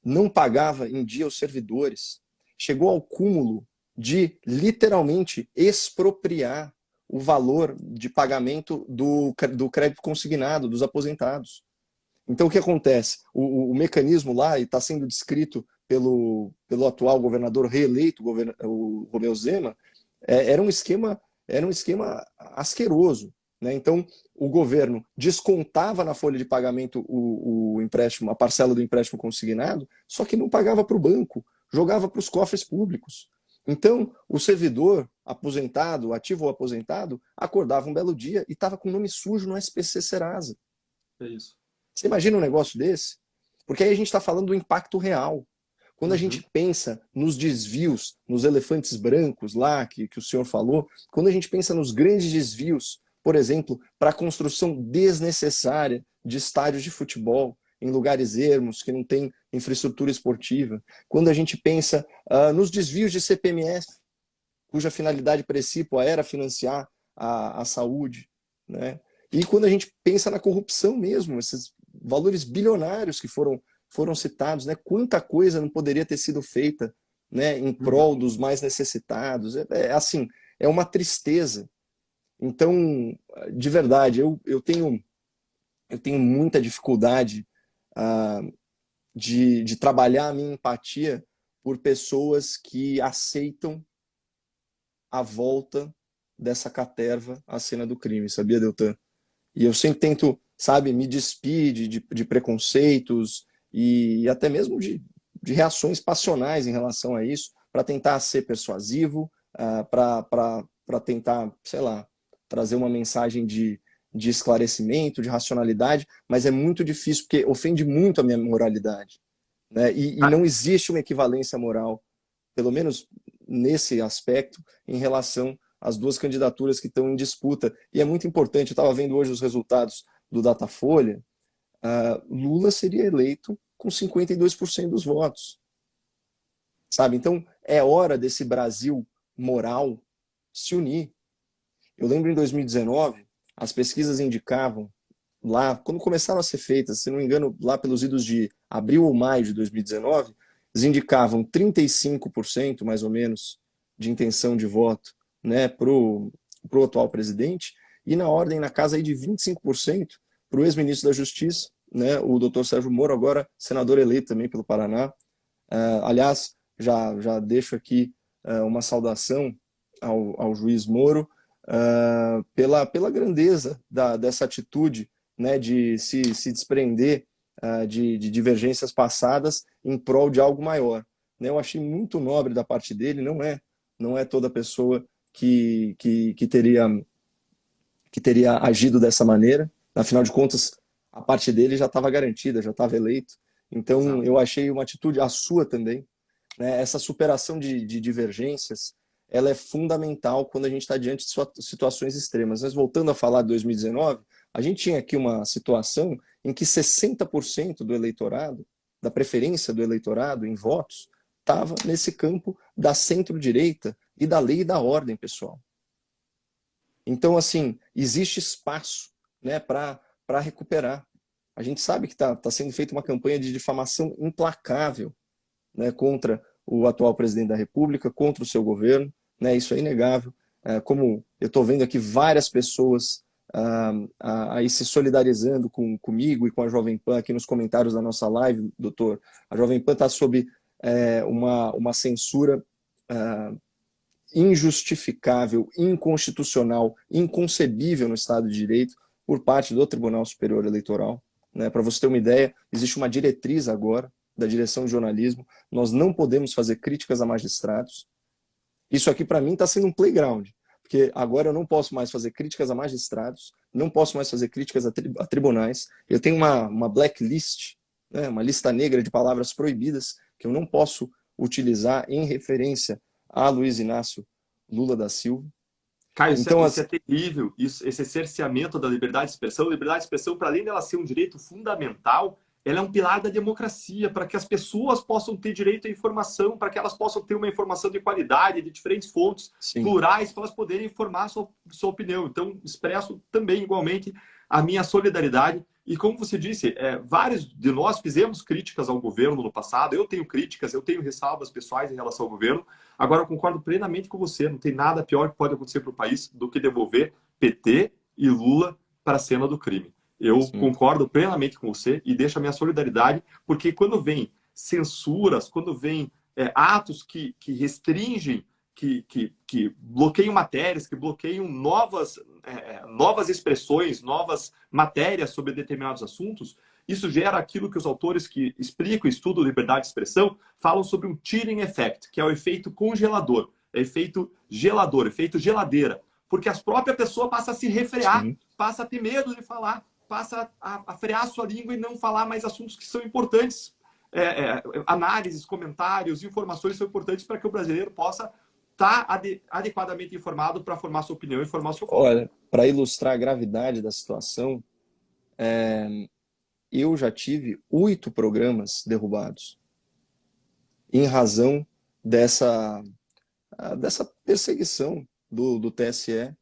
não pagava em dia os servidores. Chegou ao cúmulo de literalmente expropriar o valor de pagamento do crédito consignado dos aposentados. Então o que acontece? O mecanismo lá, e está sendo descrito pelo atual governador reeleito, o Romeu Zema, era um esquema asqueroso, né? Então o governo descontava na folha de pagamento o empréstimo, a parcela do empréstimo consignado, só que não pagava para o banco, jogava para os cofres públicos. Então, o servidor aposentado, ativo ou aposentado, acordava um belo dia e estava com o nome sujo no SPC Serasa. É isso. Você imagina um negócio desse? Porque aí a gente está falando do impacto real. Quando a gente pensa nos desvios, nos elefantes brancos lá, que o senhor falou, quando a gente pensa nos grandes desvios, por exemplo, para a construção desnecessária de estádios de futebol, em lugares ermos, que não tem infraestrutura esportiva. Quando a gente pensa nos desvios de CPMF, cuja finalidade precípua era financiar a saúde, né? E quando a gente pensa na corrupção mesmo, esses valores bilionários que foram citados, né? Quanta coisa não poderia ter sido feita, né, em prol dos mais necessitados. Assim, é uma tristeza. Então, de verdade, eu tenho muita dificuldade de trabalhar a minha empatia por pessoas que aceitam a volta dessa caterva à cena do crime, sabia, Deltan? E eu sempre tento, sabe, me despir de preconceitos e até mesmo de reações passionais em relação a isso, para tentar ser persuasivo, para tentar, sei lá, trazer uma mensagem de esclarecimento, de racionalidade, mas é muito difícil, porque ofende muito a minha moralidade, né? E não existe uma equivalência moral, pelo menos nesse aspecto, em relação às duas candidaturas que estão em disputa. E é muito importante, eu estava vendo hoje os resultados do Datafolha, Lula seria eleito com 52% dos votos. Sabe? Então, é hora desse Brasil moral se unir. Eu lembro em 2019, as pesquisas indicavam, lá, quando começaram a ser feitas, se não me engano, lá pelos idos de abril ou maio de 2019, indicavam 35%, mais ou menos, de intenção de voto, né, para o atual presidente, e na ordem, na casa aí de 25% para o ex-ministro da Justiça, né, o doutor Sérgio Moro, agora senador eleito também pelo Paraná. Aliás, já deixo aqui uma saudação ao juiz Moro pela grandeza dessa atitude, né, de se desprender de divergências passadas em prol de algo maior. Né? Eu achei muito nobre da parte dele, não é toda pessoa que teria agido dessa maneira. Afinal de contas, a parte dele já estava garantida, já estava eleito. Então, exato, eu achei uma atitude, a sua também, né? Essa superação de divergências, ela é fundamental quando a gente está diante de situações extremas. Mas voltando a falar de 2019, a gente tinha aqui uma situação em que 60% do eleitorado, da preferência do eleitorado em votos, estava nesse campo da centro-direita e da lei e da ordem, pessoal. Então, assim, existe espaço, né, para recuperar. A gente sabe que está sendo feita uma campanha de difamação implacável, né, contra o atual presidente da República, contra o seu governo, né, isso é inegável. Como eu estou vendo aqui várias pessoas aí se solidarizando comigo e com a Jovem Pan aqui nos comentários da nossa live, doutor. A Jovem Pan está sob uma censura injustificável, inconstitucional, inconcebível no Estado de Direito por parte do Tribunal Superior Eleitoral. Né? Para você ter uma ideia, existe uma diretriz agora da direção de jornalismo, nós não podemos fazer críticas a magistrados. Isso aqui para mim está sendo um playground, porque agora eu não posso mais fazer críticas a magistrados, não posso mais fazer críticas a tribunais, eu tenho uma blacklist, né? Uma lista negra de palavras proibidas que eu não posso utilizar em referência a Luiz Inácio Lula da Silva. Caio, então, isso é terrível, esse cerceamento da liberdade de expressão, para além dela ser um direito fundamental, ela é um pilar da democracia, para que as pessoas possam ter direito à informação, para que elas possam ter uma informação de qualidade, de diferentes fontes, sim, plurais, para elas poderem informar sua opinião. Então, expresso também, igualmente, a minha solidariedade. E como você disse, vários de nós fizemos críticas ao governo no passado. Eu tenho críticas, eu tenho ressalvas pessoais em relação ao governo. Agora, eu concordo plenamente com você. Não tem nada pior que pode acontecer para o país do que devolver PT e Lula para a cena do crime. Eu Sim. concordo plenamente com você e deixo a minha solidariedade, porque quando vem censuras, quando vem atos que restringem, que bloqueiam matérias, que bloqueiam novas expressões, novas matérias sobre determinados assuntos, isso gera aquilo que os autores que explicam e estudam liberdade de expressão falam sobre um chilling effect, que é o efeito congelador, efeito gelador, efeito geladeira, porque a própria pessoa passa a se refrear, Sim. passa a ter medo de falar, passa a frear a sua língua e não falar mais assuntos que são importantes. Análises, comentários, informações são importantes para que o brasileiro possa estar adequadamente informado para formar sua opinião e formar seu voto. Olha, para ilustrar a gravidade da situação, eu já tive 8 programas derrubados em razão dessa perseguição do TSE,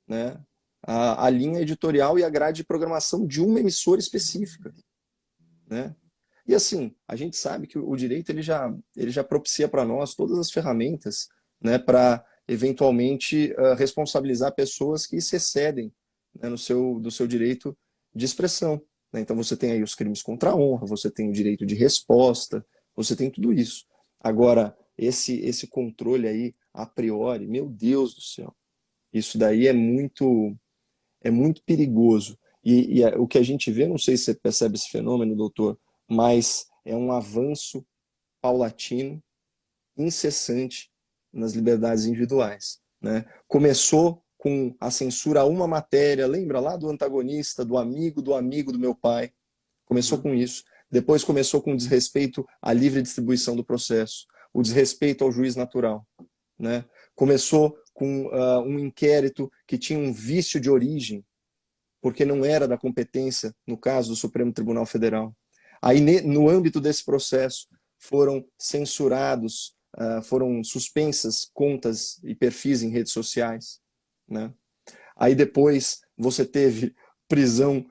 né? A linha editorial e a grade de programação de uma emissora específica, né? E assim, a gente sabe que o direito ele já propicia para nós todas as ferramentas, né, para eventualmente responsabilizar pessoas que se excedem, né, do seu direito de expressão. Né? Então você tem aí os crimes contra a honra, você tem o direito de resposta, você tem tudo isso. Agora, esse controle aí, a priori, meu Deus do céu, isso daí é muito perigoso. E o que a gente vê, não sei se você percebe esse fenômeno, doutor, mas é um avanço paulatino, incessante nas liberdades individuais. Né? Começou com a censura a uma matéria, lembra lá do antagonista, do amigo do meu pai? Começou com isso. Depois começou com desrespeito à livre distribuição do processo, o desrespeito ao juiz natural. Né? Começou com um inquérito que tinha um vício de origem, porque não era da competência, no caso do Supremo Tribunal Federal. Aí, no âmbito desse processo, foram censurados, foram suspensas contas e perfis em redes sociais. Né? Aí depois você teve prisão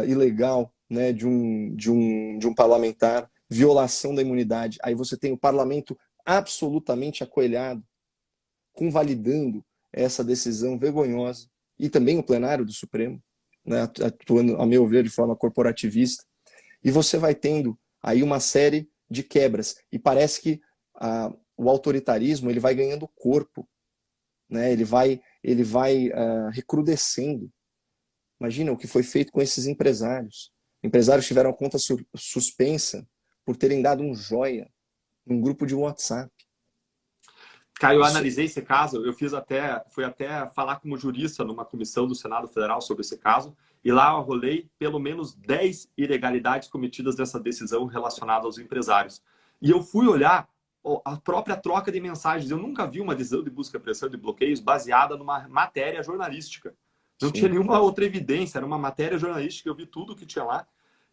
ilegal, né, de um parlamentar, violação da imunidade. Aí você tem o parlamento absolutamente acoelhado, convalidando essa decisão vergonhosa, e também o plenário do Supremo, né, atuando, a meu ver, de forma corporativista. E você vai tendo aí uma série de quebras. E parece que o autoritarismo ele vai ganhando corpo, né? Ele vai recrudescendo. Imagina o que foi feito com esses empresários. Empresários tiveram a conta suspensa por terem dado um joia num grupo de WhatsApp. Caio, eu analisei esse caso, fui até falar como jurista numa comissão do Senado Federal sobre esse caso, e lá eu rolei pelo menos 10 ilegalidades cometidas nessa decisão relacionada aos empresários. E eu fui olhar a própria troca de mensagens. Eu nunca vi uma decisão de busca, pressão e de bloqueios baseada numa matéria jornalística. Não Sim. tinha nenhuma outra evidência, era uma matéria jornalística, eu vi tudo que tinha lá.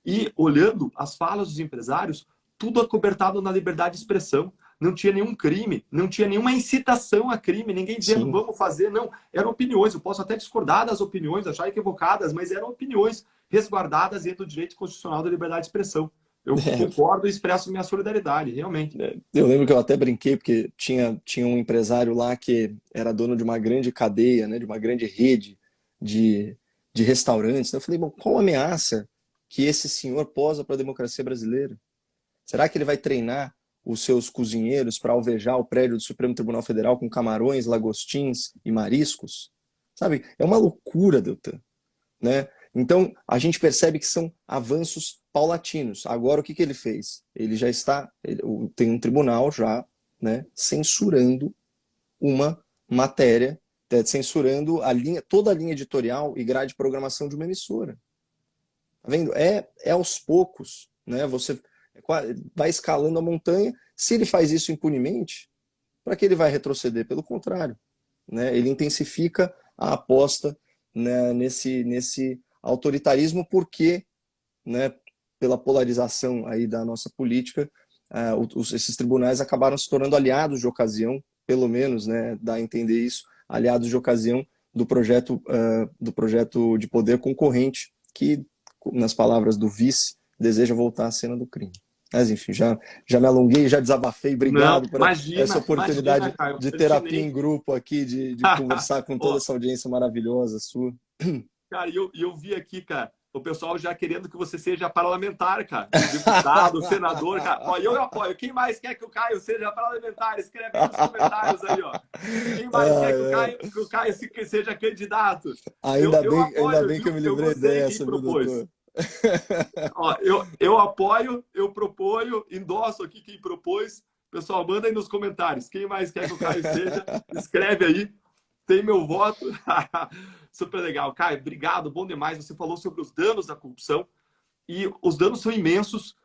E olhando as falas dos empresários, tudo acobertado na liberdade de expressão. Não tinha nenhum crime, não tinha nenhuma incitação a crime, ninguém dizendo Sim. vamos fazer, não. Eram opiniões, eu posso até discordar das opiniões, achar equivocadas, mas eram opiniões resguardadas dentro do direito constitucional da liberdade de expressão. Eu concordo e expresso minha solidariedade, realmente. Eu lembro que eu até brinquei, porque tinha um empresário lá que era dono de uma grande cadeia, né, de uma grande rede de restaurantes. Eu falei, bom, qual a ameaça que esse senhor posa para a democracia brasileira? Será que ele vai treinar os seus cozinheiros para alvejar o prédio do Supremo Tribunal Federal com camarões, lagostins e mariscos? Sabe? É uma loucura, Deltan, né? Então, a gente percebe que são avanços paulatinos. Agora, o que ele fez? Ele já está... tem um tribunal já, né, censurando uma matéria, censurando toda a linha editorial e grade de programação de uma emissora. Tá vendo? É aos poucos, né? Você vai escalando a montanha. Se ele faz isso impunemente, para que ele vai retroceder? Pelo contrário, né? Ele intensifica a aposta, né, nesse autoritarismo, porque, né, pela polarização aí da nossa política, esses tribunais acabaram se tornando aliados de ocasião, pelo menos, né, dá a entender isso, aliados de ocasião do projeto de poder concorrente, que, nas palavras do vice, deseja voltar à cena do crime. Mas, enfim, já me alonguei, já desabafei. Obrigado por essa oportunidade de terapia em grupo aqui, de conversar com toda essa audiência maravilhosa sua. Cara, eu vi aqui, cara, o pessoal já querendo que você seja parlamentar, cara. Deputado, senador, cara. Ó, eu apoio. Quem mais quer que o Caio seja parlamentar? Escreve aí nos comentários aí, ó. Quem mais quer que o Caio seja candidato? Ainda bem que eu me livrei dessa, meu doutor. Ó, eu apoio, eu proponho, endosso aqui quem propôs. Pessoal, manda aí nos comentários. Quem mais quer que o Caio seja? Escreve aí. Tem meu voto. Super legal. Caio, obrigado. Bom demais. Você falou sobre os danos da corrupção. E os danos são imensos.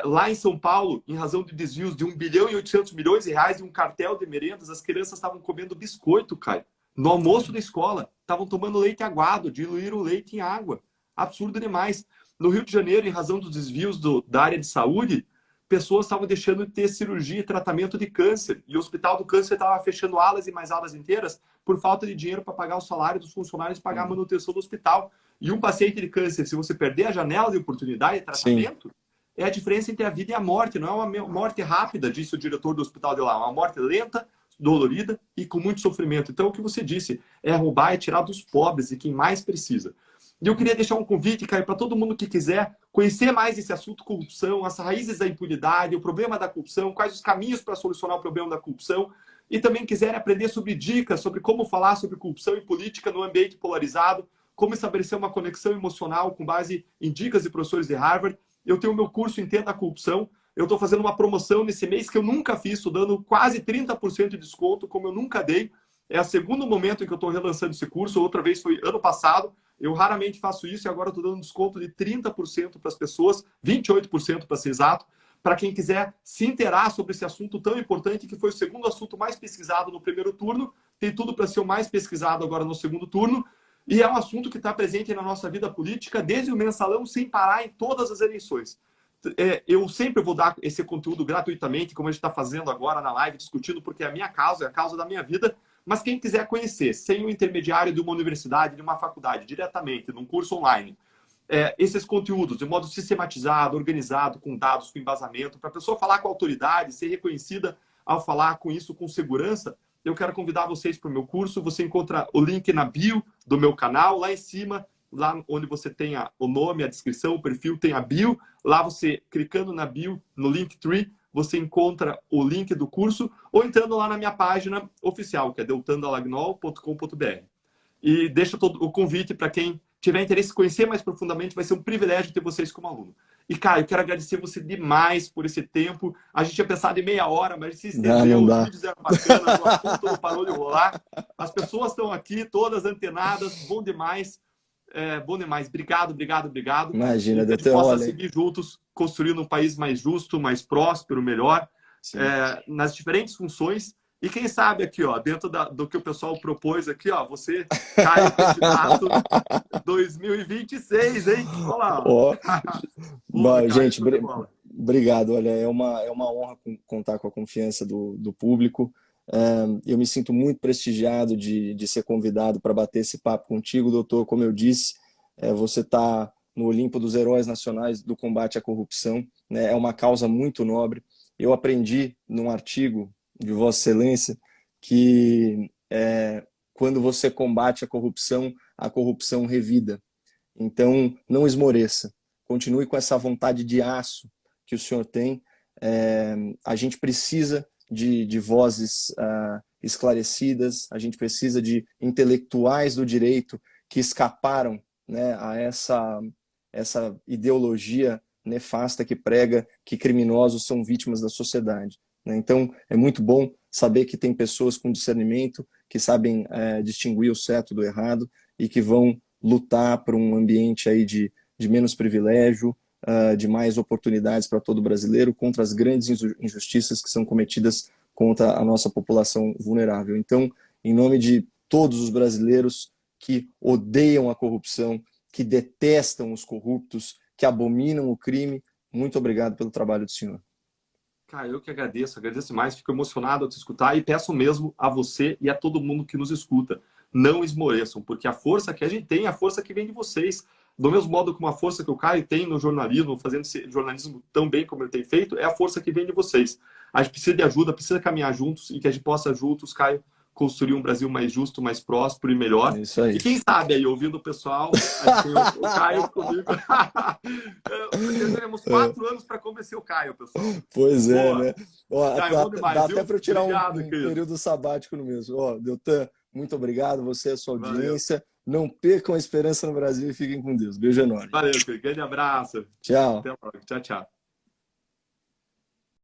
Lá em São Paulo, em razão de desvios de 1 bilhão e 800 milhões de reais de um cartel de merendas, as crianças estavam comendo biscoito, Caio, no almoço da escola. Estavam tomando leite aguado, diluíram o leite em água. Absurdo demais. No Rio de Janeiro, em razão dos desvios da área de saúde, pessoas estavam deixando de ter cirurgia e tratamento de câncer. E o Hospital do Câncer estava fechando alas e mais alas inteiras por falta de dinheiro para pagar o salário dos funcionários e pagar a manutenção do hospital. E um paciente de câncer, se você perder a janela de oportunidade de tratamento, Sim. é a diferença entre a vida e a morte. Não é uma morte rápida, disse o diretor do hospital de lá. É uma morte lenta, dolorida e com muito sofrimento. Então, o que você disse é roubar e tirar dos pobres e quem mais precisa. E eu queria deixar um convite, Caio, para todo mundo que quiser conhecer mais esse assunto corrupção, as raízes da impunidade, o problema da corrupção, quais os caminhos para solucionar o problema da corrupção, e também quiserem aprender sobre dicas, sobre como falar sobre corrupção e política no ambiente polarizado, como estabelecer uma conexão emocional com base em dicas de professores de Harvard. Eu tenho o meu curso Entenda a Corrupção. Eu estou fazendo uma promoção nesse mês que eu nunca fiz, estou dando quase 30% de desconto, como eu nunca dei. É o segundo momento em que eu estou relançando esse curso, outra vez foi ano passado. Eu raramente faço isso e agora estou dando um desconto de 30% para as pessoas, 28% para ser exato, para quem quiser se inteirar sobre esse assunto tão importante, que foi o segundo assunto mais pesquisado no primeiro turno, tem tudo para ser o mais pesquisado agora no segundo turno, e é um assunto que está presente na nossa vida política desde o mensalão, sem parar em todas as eleições. Eu sempre vou dar esse conteúdo gratuitamente, como a gente está fazendo agora na live, discutindo, porque é a minha causa, é a causa da minha vida. Mas quem quiser conhecer, sem o intermediário de uma universidade, de uma faculdade, diretamente, num curso online, esses conteúdos de modo sistematizado, organizado, com dados, com embasamento, para a pessoa falar com a autoridade, ser reconhecida ao falar com isso com segurança, eu quero convidar vocês para o meu curso. Você encontra o link na bio do meu canal, lá em cima, lá onde você tem o nome, a descrição, o perfil, tem a bio. Lá você, clicando na bio, no Linktree, você encontra o link do curso, ou entrando lá na minha página oficial, que é deltandalagnol.com.br. E deixo todo o convite para quem tiver interesse em conhecer mais profundamente, vai ser um privilégio ter vocês como aluno. E, Caio, eu quero agradecer você demais por esse tempo. A gente tinha pensado em meia hora, mas se estendeu, os vídeos eram bacanas, o assunto não parou de rolar. As pessoas estão aqui, todas antenadas, bom demais. Bom demais. Obrigado, obrigado, obrigado. Imagina, que a gente possa seguir juntos, construindo um país mais justo, mais próspero, melhor, nas diferentes funções. E quem sabe aqui, ó, dentro do que o pessoal propôs aqui, ó, você cai candidato 2026, hein? Olha lá. Ó. Boa, gente, obrigado. Olha, é uma honra contar com a confiança do público. Eu me sinto muito prestigiado de ser convidado para bater esse papo contigo, doutor. Como eu disse, você está no Olimpo dos heróis nacionais do combate à corrupção, né? É uma causa muito nobre. Eu aprendi num artigo de Vossa Excelência que quando você combate a corrupção revida. Então, não esmoreça. Continue com essa vontade de aço que o senhor tem. A gente precisa de vozes esclarecidas, a gente precisa de intelectuais do direito que escaparam, né, a essa ideologia nefasta que prega que criminosos são vítimas da sociedade. Então, é muito bom saber que tem pessoas com discernimento, que sabem distinguir o certo do errado e que vão lutar por um ambiente aí de menos privilégio, de mais oportunidades para todo brasileiro, contra as grandes injustiças que são cometidas contra a nossa população vulnerável. Então, em nome de todos os brasileiros que odeiam a corrupção, que detestam os corruptos, que abominam o crime, muito obrigado pelo trabalho do senhor. Cara, eu que agradeço demais, fico emocionado ao te escutar e peço mesmo a você e a todo mundo que nos escuta, não esmoreçam, porque a força que a gente tem é a força que vem de vocês. Do mesmo modo como a força que o Caio tem no jornalismo, fazendo esse jornalismo tão bem como ele tem feito, é a força que vem de vocês. A gente precisa de ajuda, precisa caminhar juntos e que a gente possa juntos, Caio, construir um Brasil mais justo, mais próspero e melhor. Isso aí. E quem sabe aí, ouvindo o pessoal, o Caio comigo. Teremos 4 anos para convencer o Caio, pessoal. Pois é, boa. Né? Ó, Caio, dá até para eu tirar obrigado, um período sabático no mesmo. Ó, Deltan, muito obrigado, você e a sua audiência. Valeu. Não percam a esperança no Brasil e fiquem com Deus. Beijo enorme. Valeu, grande abraço. Tchau. Até logo. Tchau, tchau.